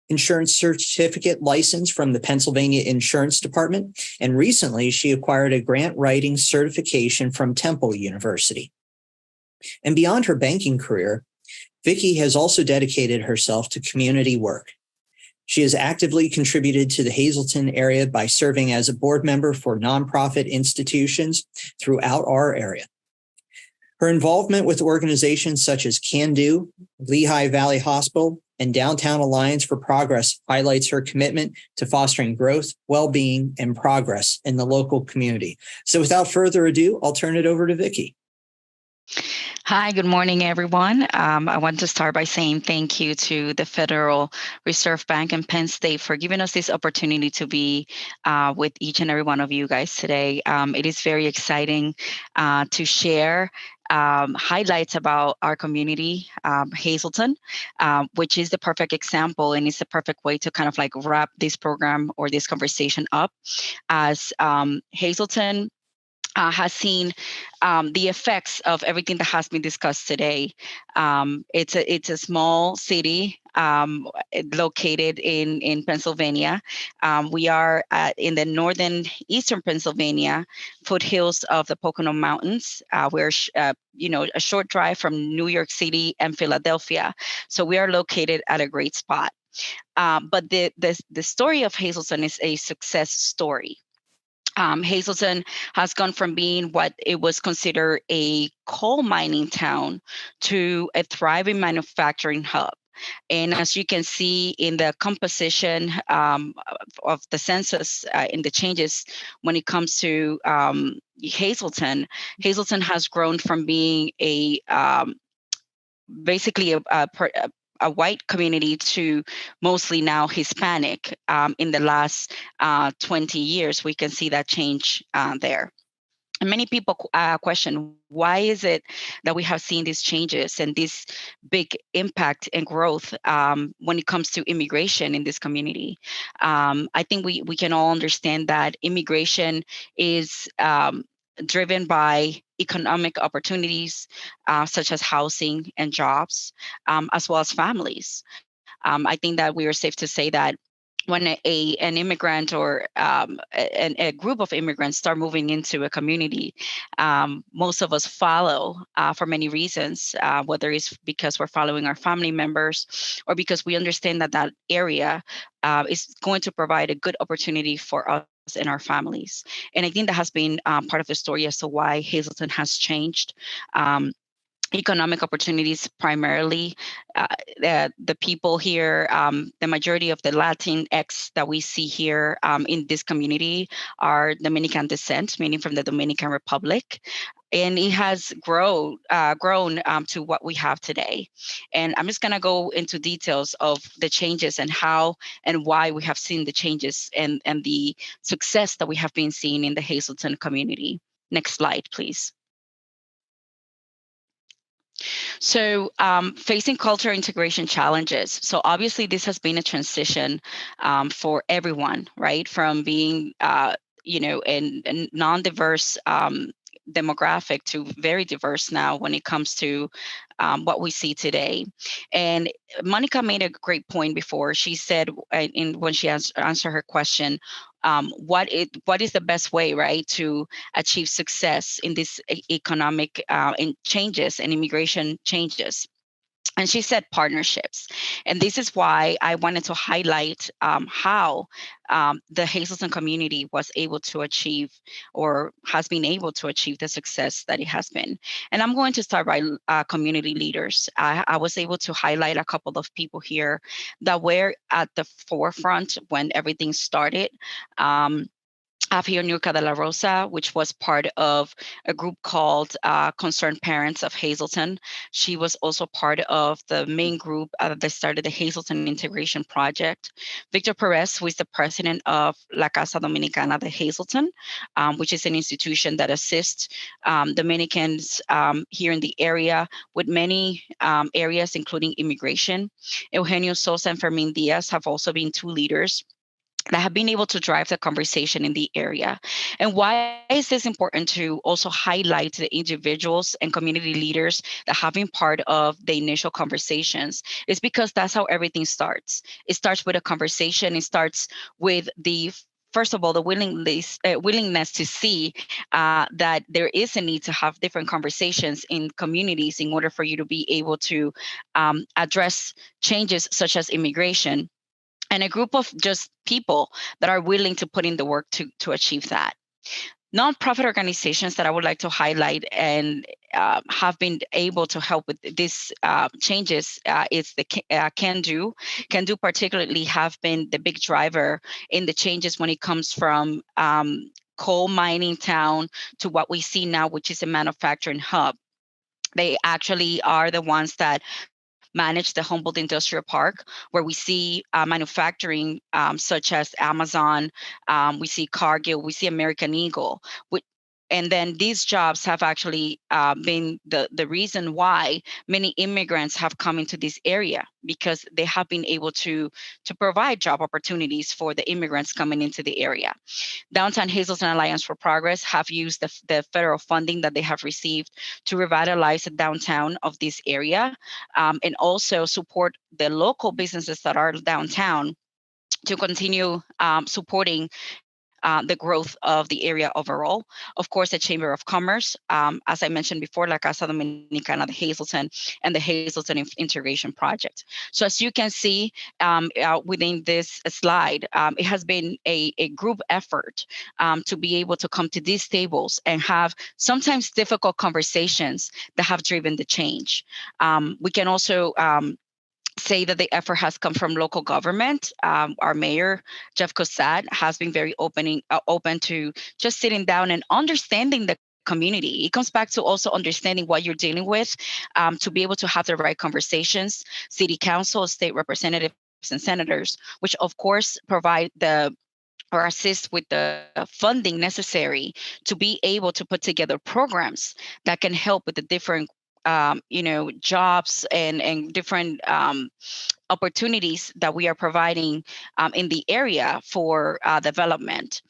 insurance certificate license from the Pennsylvania Insurance Department, and recently she acquired a grant writing certification from Temple University. And beyond her banking career, Vicki has also dedicated herself to community work. She has actively contributed to the Hazleton area by serving as a board member for nonprofit institutions throughout our area. Her involvement with organizations such as Can Do, Lehigh Valley Hospital, and Downtown Alliance for Progress highlights her commitment to fostering growth, well-being, and progress in the local community. So without further ado, I'll turn it over to Vicki. Hi, good morning, everyone. I want to start by saying thank you to the Federal Reserve Bank and Penn State for giving us this opportunity to be with each and every one of you guys today. It is very exciting to share highlights about our community, Hazleton, which is the perfect example, and it's the perfect way to kind of like wrap this program or this conversation up, as Hazleton has seen the effects of everything that has been discussed today. It's a small city located in Pennsylvania. We are in the eastern Pennsylvania foothills of the Pocono Mountains. We're a short drive from New York City and Philadelphia. So we are located at a great spot. But the story of Hazleton is a success story. Hazleton has gone from being what it was considered a coal mining town to a thriving manufacturing hub. And as you can see in the composition of the census, in the changes when it comes to Hazleton has grown from being basically a white community to mostly now Hispanic. In the last 20 years, we can see that change there. And many people question, why is it that we have seen these changes and this big impact and growth when it comes to immigration in this community? I think we can all understand that immigration is driven by economic opportunities such as housing and jobs, as well as families. I think that we are safe to say that when an immigrant or a group of immigrants start moving into a community, most of us follow for many reasons, whether it's because we're following our family members or because we understand that that area is going to provide a good opportunity for us and our families. And I think that has been part of the story as to why Hazleton has changed. Economic opportunities primarily. The people here, the majority of the Latinx that we see here in this community are Dominican descent, meaning from the Dominican Republic. And it has grown to what we have today. And I'm just going to go into details of the changes and how and why we have seen the changes and the success that we have been seeing in the Hazleton community. Next slide, please. So facing culture integration challenges. So obviously this has been a transition for everyone, right? From being, a non-diverse demographic to very diverse now when it comes to what we see today. And Monica made a great point before. She said when she answered her question, what is the best way, right, to achieve success in this economic changes and immigration changes? And she said partnerships. And this is why I wanted to highlight how the Hazleton community was able to achieve or has been able to achieve the success that it has been. And I'm going to start by community leaders. I was able to highlight a couple of people here that were at the forefront when everything started. Afionuca de la Rosa, which was part of a group called Concerned Parents of Hazleton. She was also part of the main group that started the Hazleton Integration Project. Victor Perez, who is the president of La Casa Dominicana de Hazleton, which is an institution that assists Dominicans here in the area with many areas, including immigration. Eugenio Sosa and Fermin Diaz have also been two leaders that have been able to drive the conversation in the area. And why is this important to also highlight the individuals and community leaders that have been part of the initial conversations? Is because that's how everything starts. It starts with a conversation. It starts with the first of all, the willingness to see that there is a need to have different conversations in communities in order for you to be able to address changes such as immigration, and a group of just people that are willing to put in the work to achieve that. Nonprofit organizations that I would like to highlight and have been able to help with these changes is the Can Do. Can Do particularly have been the big driver in the changes when it comes from coal mining town to what we see now, which is a manufacturing hub. They actually are the ones that manage the Humboldt Industrial Park, where we see manufacturing such as Amazon, we see Cargill, we see American Eagle. And then these jobs have actually been the reason why many immigrants have come into this area, because they have been able to provide job opportunities for the immigrants coming into the area. Downtown Hazleton Alliance for Progress have used the federal funding that they have received to revitalize the downtown of this area, and also support the local businesses that are downtown to continue supporting the growth of the area overall. Of course, the Chamber of Commerce, as I mentioned before, La Casa Dominicana de Hazleton, and the Hazleton Integration Project. So as you can see within this slide, it has been a group effort to be able to come to these tables and have sometimes difficult conversations that have driven the change. We can also say that the effort has come from local government. Our mayor, Jeff Cossatt, has been very open to just sitting down and understanding the community. It comes back to also understanding what you're dealing with to be able to have the right conversations. City council, state representatives, and senators, which of course provide or assist with the funding necessary to be able to put together programs that can help with the different jobs and different opportunities that we are providing in the area for development.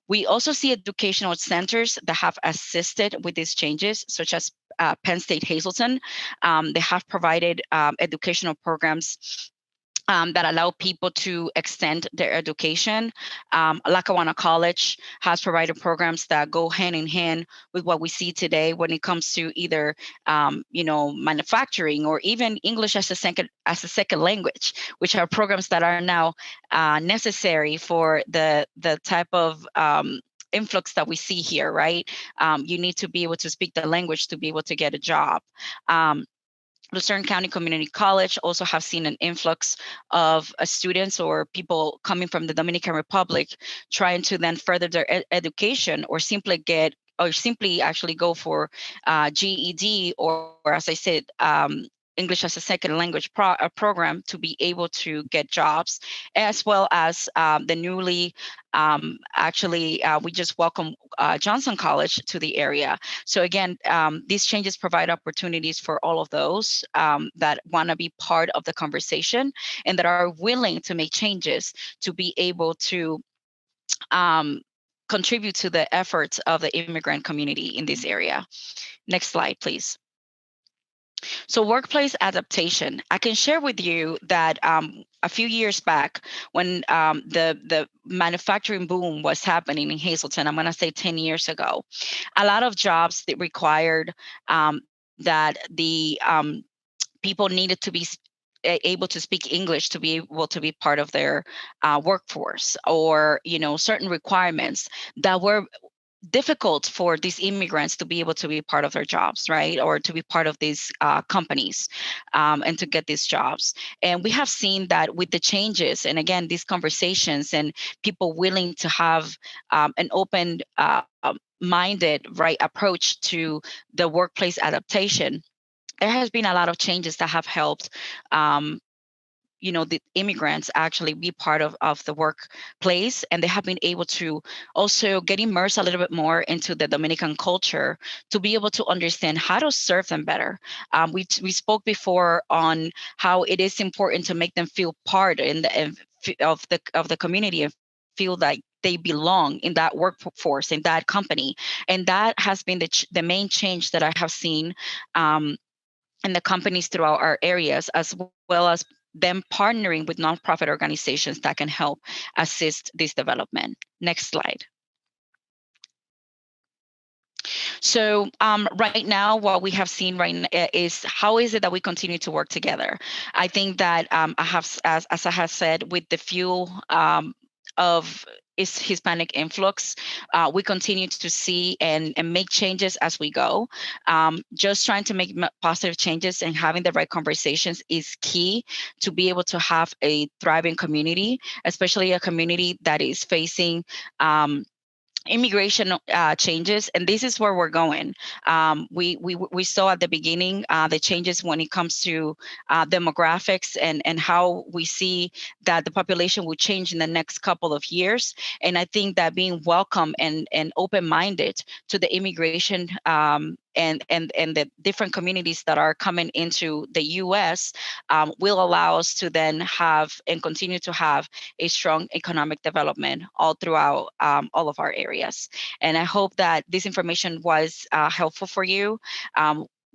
We also see educational centers that have assisted with these changes, such as Penn State Hazleton. They have provided educational programs that allow people to extend their education. Lackawanna College has provided programs that go hand in hand with what we see today when it comes to either, manufacturing or even English as a second language, which are programs that are now necessary for the type of influx that we see here, right? You need to be able to speak the language to be able to get a job. Lucerne County Community College also have seen an influx of students or people coming from the Dominican Republic trying to then further their education or simply actually go for GED or as I said, English as a second language program to be able to get jobs, as well as the newly, we just welcome Johnson College to the area. So again, these changes provide opportunities for all of those that want to be part of the conversation and that are willing to make changes to be able to contribute to the efforts of the immigrant community in this area. Next slide, please. So workplace adaptation. I can share with you that a few years back when the manufacturing boom was happening in Hazleton, I'm going to say 10 years ago, a lot of jobs that required that the people needed to be able to speak English to be able to be part of their workforce, or certain requirements that were difficult for these immigrants to be able to be part of their jobs, right? Or to be part of these companies and to get these jobs. And we have seen that with the changes, and again, these conversations and people willing to have an open minded right approach to the workplace adaptation, there has been a lot of changes that have helped the immigrants actually be part of the workplace, and they have been able to also get immersed a little bit more into the Dominican culture to be able to understand how to serve them better. We spoke before on how it is important to make them feel part of the community and feel like they belong in that workforce, in that company. And that has been the main change that I have seen in the companies throughout our areas, as well as them partnering with nonprofit organizations that can help assist this development. Next slide. So right now, what we have seen right now is how is it that we continue to work together? I think that I have, as I have said, with the fuel of Hispanic influx, we continue to see and make changes as we go. Just trying to make positive changes and having the right conversations is key to be able to have a thriving community, especially a community that is facing immigration changes, and this is where we're going. We saw at the beginning the changes when it comes to demographics and how we see that the population will change in the next couple of years. And I think that being welcome and open-minded to the immigration and the different communities that are coming into the U.S. Will allow us to then have and continue to have a strong economic development all throughout all of our areas. And I hope that this information was helpful for you.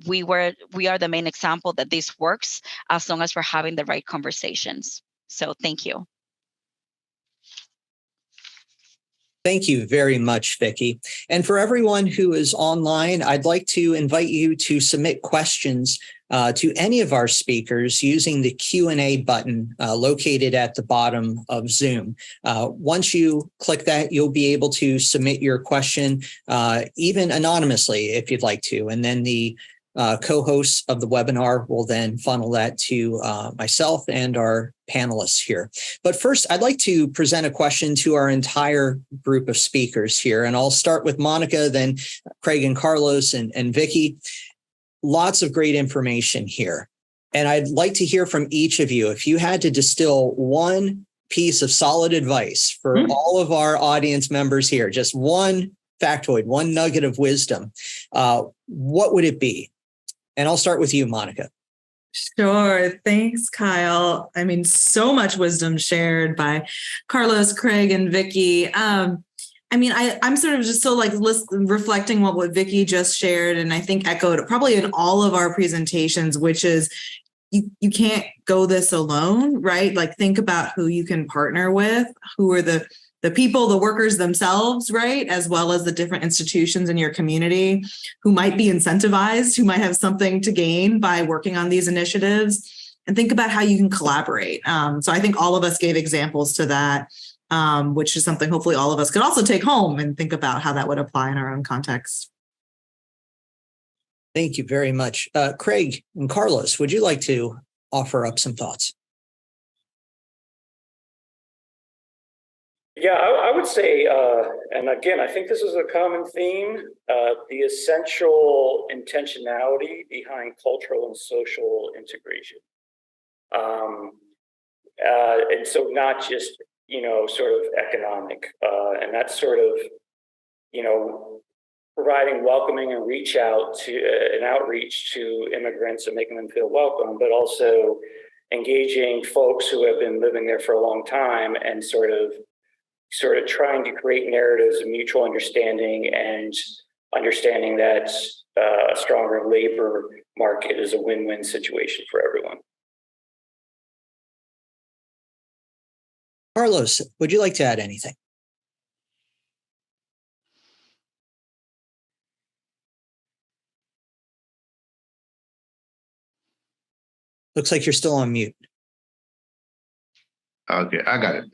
We are the main example that this works as long as we're having the right conversations. So thank you. Thank you very much, Vicki. And for everyone who is online, I'd like to invite you to submit questions to any of our speakers using the Q&A button located at the bottom of Zoom. Once you click that, you'll be able to submit your question even anonymously if you'd like to. And then the co-hosts of the webinar will then funnel that to myself and our panelists here. But first, I'd like to present a question to our entire group of speakers here. And I'll start with Monica, then Craig and Carlos and Vicki. Lots of great information here. And I'd like to hear from each of you. If you had to distill one piece of solid advice for all of our audience members here, just one factoid, one nugget of wisdom, what would it be? And I'll start with you, Monica. Sure. Thanks, Kyle. I mean, so much wisdom shared by Carlos, Craig, and Vicki. I'm sort of just so reflecting what Vicki just shared, and I think echoed probably in all of our presentations, which is you can't go this alone, right? Like, think about who you can partner with, who are the people, the workers themselves, right? As well as the different institutions in your community who might be incentivized, who might have something to gain by working on these initiatives, and think about how you can collaborate. So I think all of us gave examples to that, which is something hopefully all of us could also take home and think about how that would apply in our own context. Thank you very much. Craig and Carlos, would you like to offer up some thoughts? Yeah, I would say, and again, I think this is a common theme, the essential intentionality behind cultural and social integration. And so not just, sort of economic, and that's sort of, providing welcoming and outreach to immigrants and making them feel welcome, but also engaging folks who have been living there for a long time and sort of trying to create narratives of mutual understanding and understanding that a stronger labor market is a win-win situation for everyone. Carlos, would you like to add anything? Looks like you're still on mute. Okay, I got it.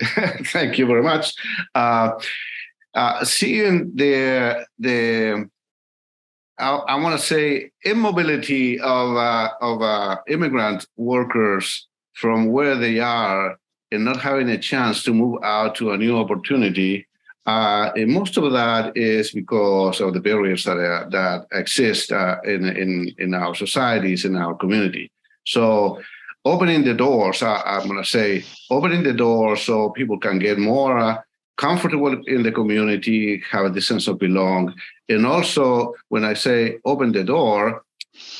Thank you very much. seeing I want to say immobility of immigrant workers from where they are and not having a chance to move out to a new opportunity. And most of that is because of the barriers that exist in our societies, in our community. So opening the doors, I'm going to say, opening the doors so people can get more comfortable in the community, have the sense of belong. And also, when I say open the door,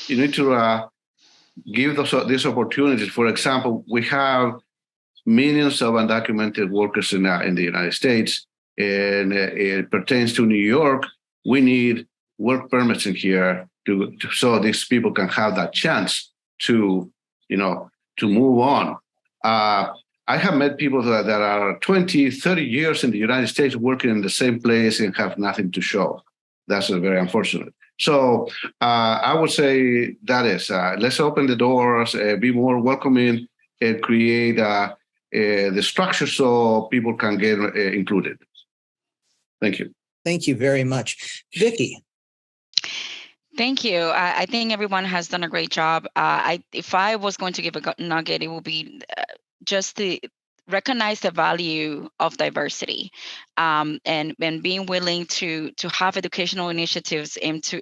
you need to give these opportunities. For example, we have millions of undocumented workers in the United States, and it pertains to New York. We need work permits in here so these people can have that chance to move on. I have met people that are 20, 30 years in the United States working in the same place and have nothing to show. That's very unfortunate. So I would say that is, let's open the doors, be more welcoming, and create the structure so people can get included. Thank you. Thank you very much. Vicki. Thank you. I think everyone has done a great job. If I was going to give a nugget, it would be just to recognize the value of diversity, and being willing to have educational initiatives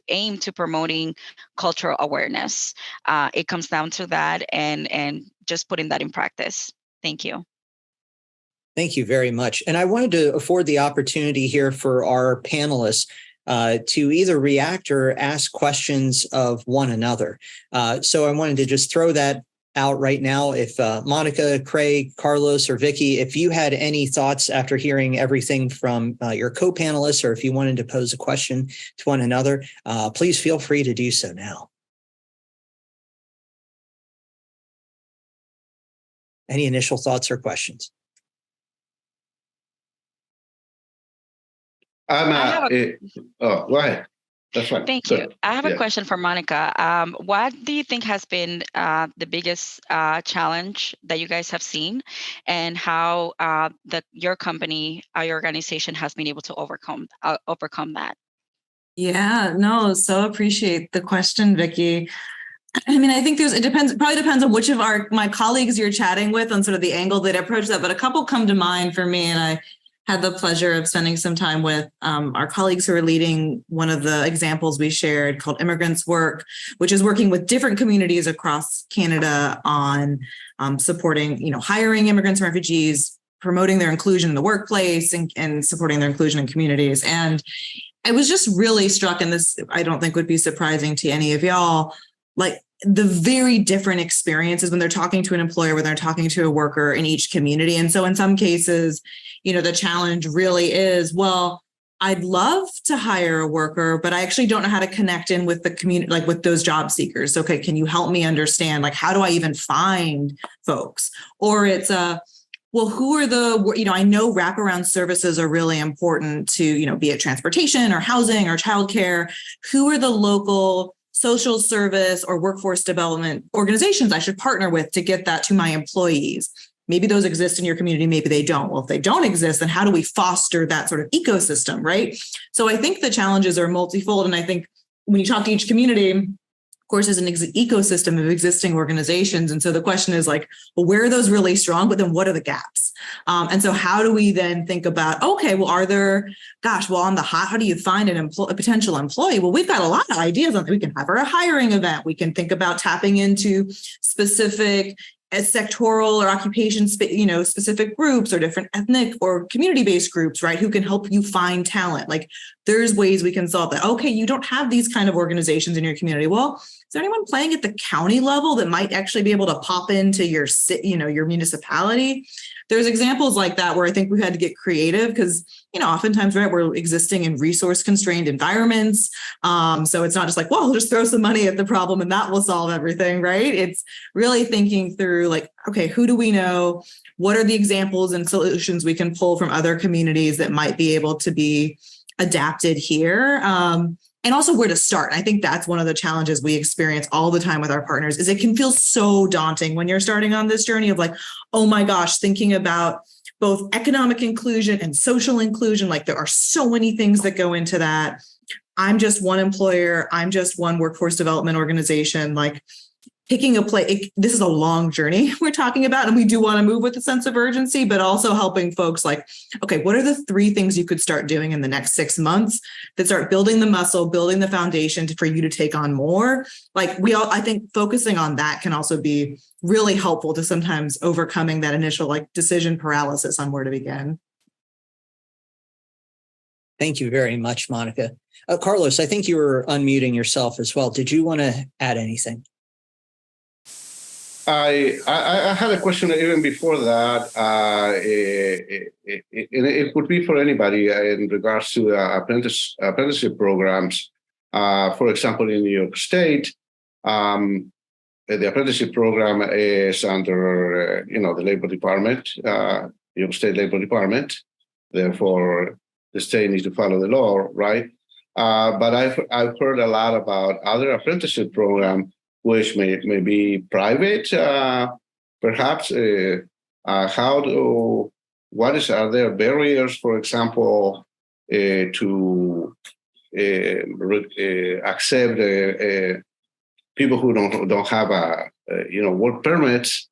aim to promoting cultural awareness. It comes down to that, and just putting that in practice. Thank you. Thank you very much. And I wanted to afford the opportunity here for our panelists to either react or ask questions of one another. So I wanted to just throw that out right now. If Monica, Craig, Carlos, or Vicki, if you had any thoughts after hearing everything from your co-panelists, or if you wanted to pose a question to one another, please feel free to do so now. Any initial thoughts or questions? Go ahead. That's right. Thank you. I have a question for Monica. What do you think has been the biggest challenge that you guys have seen, and how your company, your organization, has been able to overcome that? Yeah, no, so appreciate the question, Vicki. I mean, I think it probably depends on which of my colleagues you're chatting with on sort of the angle that approach that, but a couple come to mind for me, and I had the pleasure of spending some time with our colleagues who are leading one of the examples we shared called Immigrants Work, which is working with different communities across Canada on supporting, hiring immigrants and refugees, promoting their inclusion in the workplace, and supporting their inclusion in communities. And I was just really struck, and this I don't think would be surprising to any of y'all, like the very different experiences when they're talking to an employer, when they're talking to a worker in each community. And so in some cases, the challenge really is, well, I'd love to hire a worker, but I actually don't know how to connect in with the community, like with those job seekers. Okay, can you help me understand, like, how do I even find folks? Or it's well, who are I know wraparound services are really important to, be it transportation or housing or childcare. Who are the local social service or workforce development organizations I should partner with to get that to my employees? Maybe those exist in your community, maybe they don't. Well, if they don't exist, then how do we foster that sort of ecosystem, right? So I think the challenges are multifold. And I think when you talk to each community, of course, there's an ecosystem of existing organizations. And so the question is like, well, where are those really strong? But then what are the gaps? And so how do we then think about, okay, well, on the hot, how do you find a potential employee? Well, we've got a lot of ideas on that. We can have a hiring event. We can think about tapping into specific sectoral or occupation, specific groups or different ethnic or community-based groups, right? Who can help you find talent. Like there's ways we can solve that. Okay, you don't have these kind of organizations in your community. Well, is there anyone playing at the county level that might actually be able to pop into your your municipality? There's examples like that where I think we had to get creative because, oftentimes, right, we're existing in resource constrained environments. So it's not just like, well, we'll just throw some money at the problem and that will solve everything, right? It's really thinking through like, okay, who do we know? What are the examples and solutions we can pull from other communities that might be able to be adapted here? And also where to start. I think that's one of the challenges we experience all the time with our partners is it can feel so daunting when you're starting on this journey of like, oh my gosh, thinking about both economic inclusion and social inclusion. Like there are so many things that go into that. I'm just one employer. I'm just one workforce development organization. Like picking a place, this is a long journey we're talking about, and we do want to move with a sense of urgency, but also helping folks like, okay, what are the 3 things you could start doing in the next 6 months that start building the muscle, building the foundation for you to take on more? Like I think focusing on that can also be really helpful to sometimes overcoming that initial like decision paralysis on where to begin. Thank you very much, Monica. Carlos, I think you were unmuting yourself as well. Did you want to add anything? I had a question even before that. It would be for anybody in regards to apprenticeship programs. For example, in New York State, the apprenticeship program is under the Labor Department, New York State Labor Department. Therefore, the state needs to follow the law, right? But I've heard a lot about other apprenticeship programs which may be private, perhaps. Are there barriers, for example, to accept people who don't have work permits?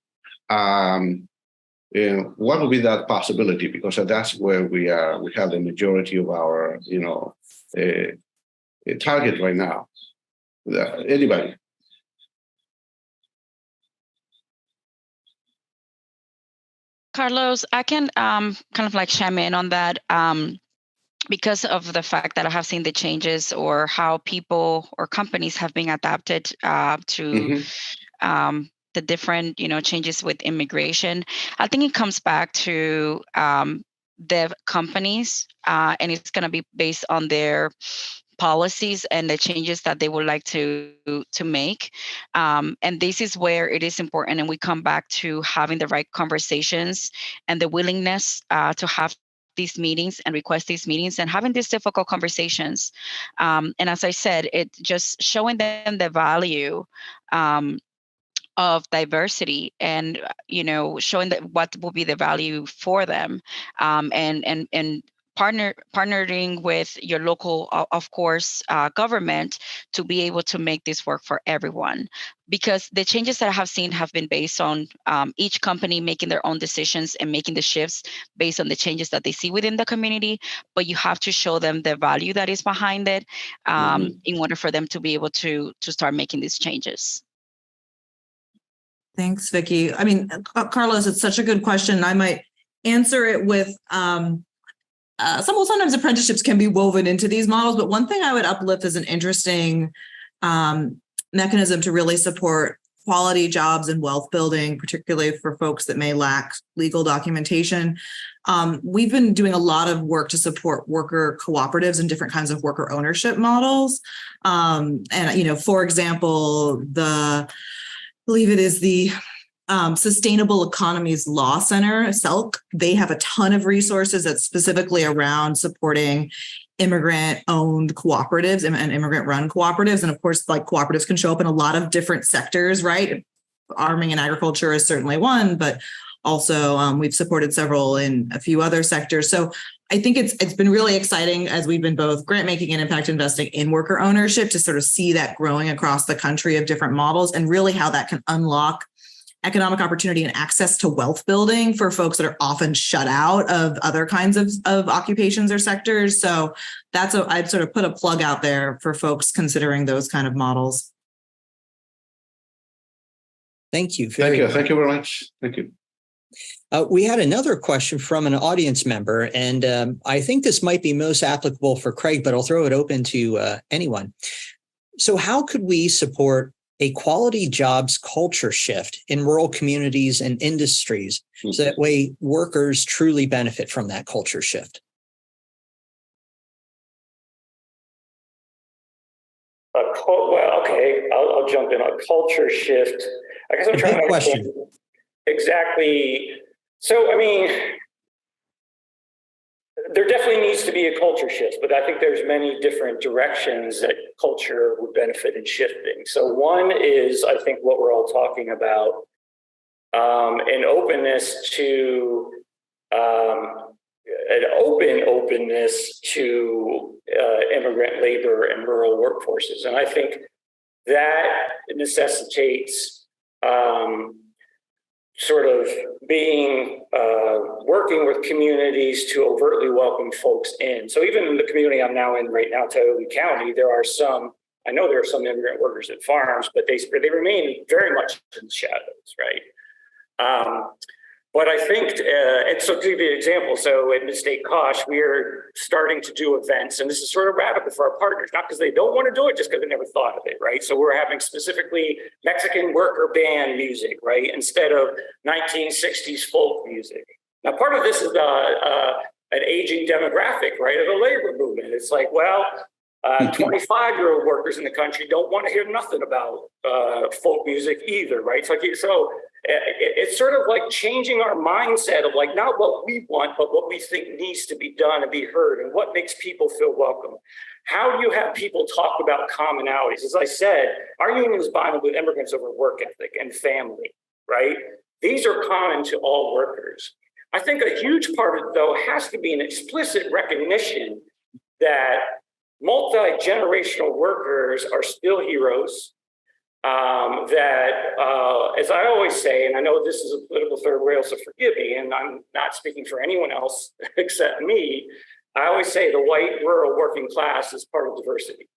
What would be that possibility? Because that's where we have the majority of our target right now. Anybody? Carlos, I can kind of like chime in on that because of the fact that I have seen the changes or how people or companies have been adapted to the different, changes with immigration. I think it comes back to the companies, and it's going to be based on their policies and the changes that they would like to make. And this is where it is important. And we come back to having the right conversations and the willingness to have these meetings and request these meetings and having these difficult conversations. And as I said, it just showing them the value of diversity and, showing that what will be the value for them, and partnering with your local, of course, government to be able to make this work for everyone. Because the changes that I have seen have been based on each company making their own decisions and making the shifts based on the changes that they see within the community. But you have to show them the value that is behind it in order for them to be able to start making these changes. Thanks, Vicki. I mean, Carlos, it's such a good question. I might answer it with sometimes apprenticeships can be woven into these models, but one thing I would uplift as an interesting mechanism to really support quality jobs and wealth building, particularly for folks that may lack legal documentation. We've been doing a lot of work to support worker cooperatives and different kinds of worker ownership models. And, for example, I believe it is the Sustainable Economies Law Center, SELC. They have a ton of resources that's specifically around supporting immigrant-owned cooperatives and immigrant-run cooperatives. And of course, like cooperatives can show up in a lot of different sectors, right? Farming and agriculture is certainly one, but also we've supported several in a few other sectors. So I think it's been really exciting as we've been both grant making and impact investing in worker ownership to sort of see that growing across the country of different models and really how that can unlock economic opportunity and access to wealth building for folks that are often shut out of other kinds of occupations or sectors. So I'd sort of put a plug out there for folks considering those kind of models. Thank you. Thank you very much. Thank you. We had another question from an audience member, and I think this might be most applicable for Craig, but I'll throw it open to anyone. So how could we support a quality jobs culture shift in rural communities and industries so that way workers truly benefit from that culture shift? I'll jump in. A culture shift. I guess I'm trying to understand exactly. So, I mean, there definitely needs to be a culture shift, but I think there's many different directions that culture would benefit in shifting. So one is, I think, what we're all talking about, an openness to an openness to immigrant labor and rural workforces. And I think that necessitates sort of being working with communities to overtly welcome folks in. So even in the community I'm now in right now, Tioga County, I know there are some immigrant workers at farms, but they remain very much in the shadows, right? But I think, and so to give you an example, so at Mid-State Kosh, we're starting to do events, and this is sort of radical for our partners, not because they don't want to do it, just because they never thought of it, right? So we're having specifically Mexican worker band music, right? Instead of 1960s folk music. Now, part of this is an aging demographic, right, of the labor movement. It's like, well, 25-year-old workers in the country don't want to hear nothing about folk music either, right? So it's sort of like changing our mindset of like not what we want, but what we think needs to be done and be heard, and what makes people feel welcome. How do you have people talk about commonalities? As I said, our union is bonded with immigrants over work ethic and family, right? These are common to all workers. I think a huge part of it, though, has to be an explicit recognition that multi-generational workers are still heroes. As I always say, and I know this is a political third rail, so forgive me, and I'm not speaking for anyone else except me, I always say the white rural working class is part of diversity.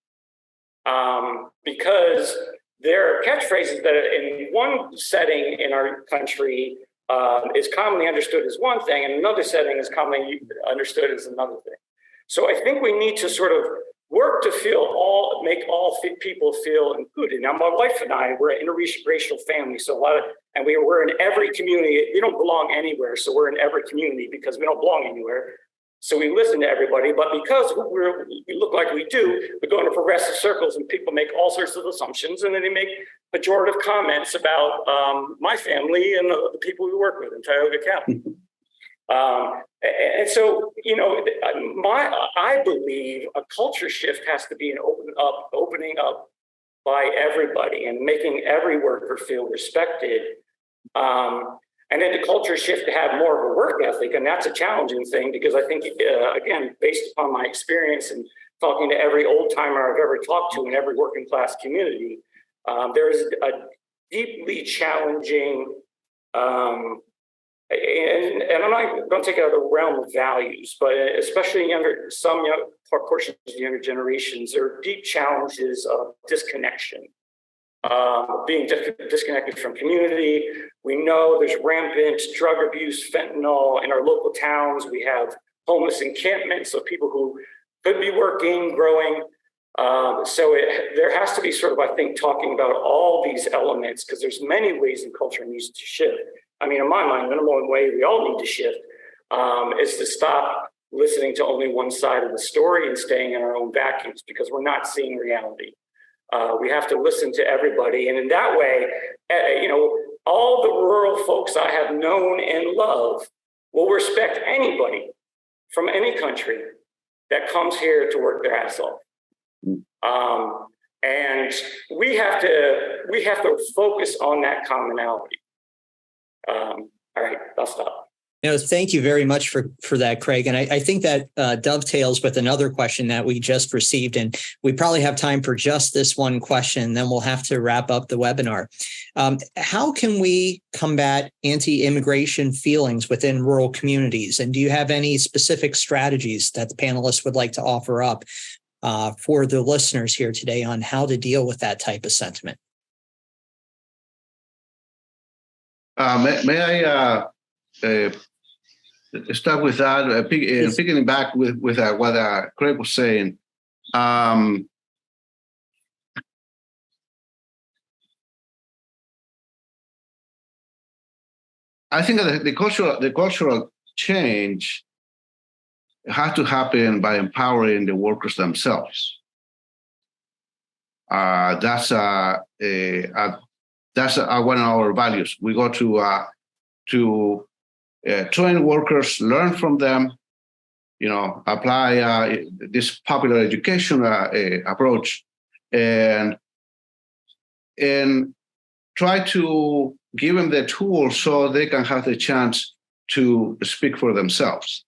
Because there are catchphrases that in one setting in our country is commonly understood as one thing, and another setting is commonly understood as another thing. So I think we need to sort of work to make all people feel included. Now, my wife and I, we're an interracial family, so and we're in every community. We don't belong anywhere, so we're in every community because we don't belong anywhere. So we listen to everybody, but because we look like we do, we go into progressive circles and people make all sorts of assumptions, and then they make pejorative comments about my family and the people we work with in Tioga County. And so, I believe a culture shift has to be an opening up by everybody and making every worker feel respected. And then the culture shift to have more of a work ethic. And that's a challenging thing because I think, again, based upon my experience and talking to every old timer I've ever talked to in every working class community, there is a deeply challenging and I'm not going to take it out of the realm of values, but especially some portions of the younger generations, there are deep challenges of disconnection, being disconnected from community. We know there's rampant drug abuse, fentanyl in our local towns. We have homeless encampments of people who could be working, growing. So there has to be sort of, I think, talking about all these elements because there's many ways in culture needs to shift. I mean, in my mind, the number one way we all need to shift is to stop listening to only one side of the story and staying in our own vacuums because we're not seeing reality. We have to listen to everybody. And in that way, all the rural folks I have known and love will respect anybody from any country that comes here to work their ass off. And we have to focus on that commonality. All right, I'll stop. Thank you very much for that, Craig. And I think that dovetails with another question that we just received. And we probably have time for just this one question, then we'll have to wrap up the webinar. How can we combat anti-immigration feelings within rural communities? And do you have any specific strategies that the panelists would like to offer up for the listeners here today on how to deal with that type of sentiment? May I start with that, picking back with what Craig was saying. I think that the cultural change has to happen by empowering the workers themselves. That's one of our values. We go to train workers, learn from them, apply this popular education approach, and try to give them the tools so they can have the chance to speak for themselves.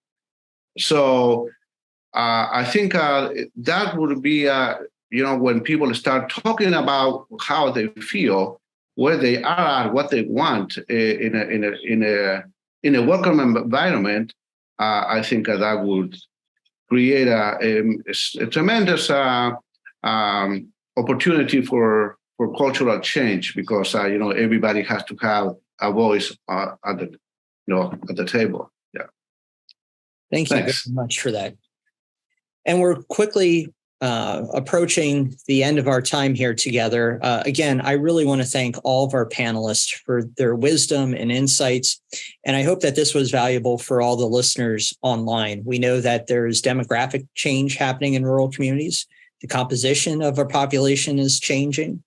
So I think that would be, when people start talking about how they feel, where they are, what they want in a welcome environment, I think that would create a tremendous opportunity for cultural change, because everybody has to have a voice at the table. Yeah. Thank you very much for that. And we're quickly approaching the end of our time here together. Again, I really want to thank all of our panelists for their wisdom and insights. And I hope that this was valuable for all the listeners online. We know that there's demographic change happening in rural communities. The composition of our population is changing,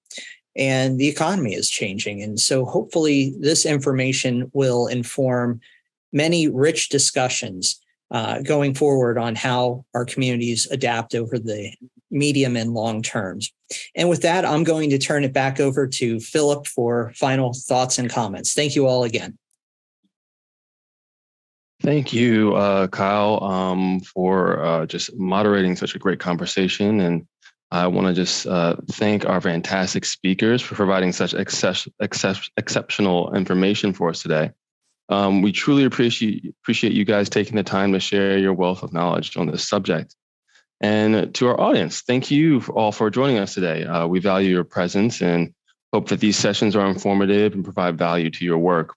and the economy is changing. And so hopefully this information will inform many rich discussions going forward on how our communities adapt over the medium and long terms. And with that, I'm going to turn it back over to Philip for final thoughts and comments. Thank you all again. Thank you, Kyle, for just moderating such a great conversation. And I want to just thank our fantastic speakers for providing such exceptional information for us today. We truly appreciate you guys taking the time to share your wealth of knowledge on this subject. And to our audience, thank you all for joining us today. We value your presence and hope that these sessions are informative and provide value to your work.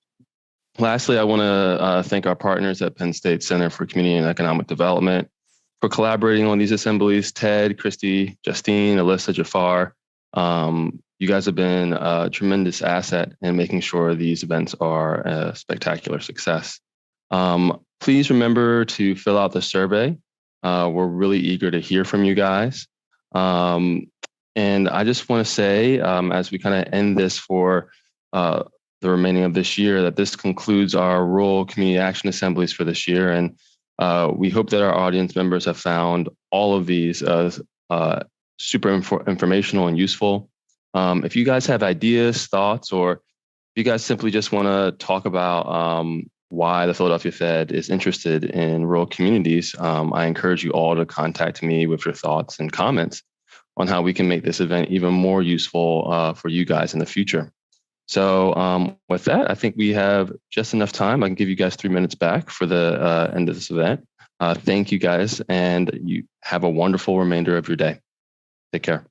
Lastly, I want to thank our partners at Penn State Center for Community and Economic Development for collaborating on these assemblies. Ted, Christy, Justine, Alyssa, Jafar. You guys have been a tremendous asset in making sure these events are a spectacular success. Please remember to fill out the survey. We're really eager to hear from you guys. And I just want to say, as we kind of end this for the remaining of this year, that this concludes our Rural Community Action Assemblies for this year. And we hope that our audience members have found all of these super informational and useful. If you guys have ideas, thoughts, or if you guys simply just want to talk about why the Philadelphia Fed is interested in rural communities, I encourage you all to contact me with your thoughts and comments on how we can make this event even more useful for you guys in the future. So with that, I think we have just enough time. I can give you guys 3 minutes back for the end of this event. Thank you guys, and you have a wonderful remainder of your day. Take care.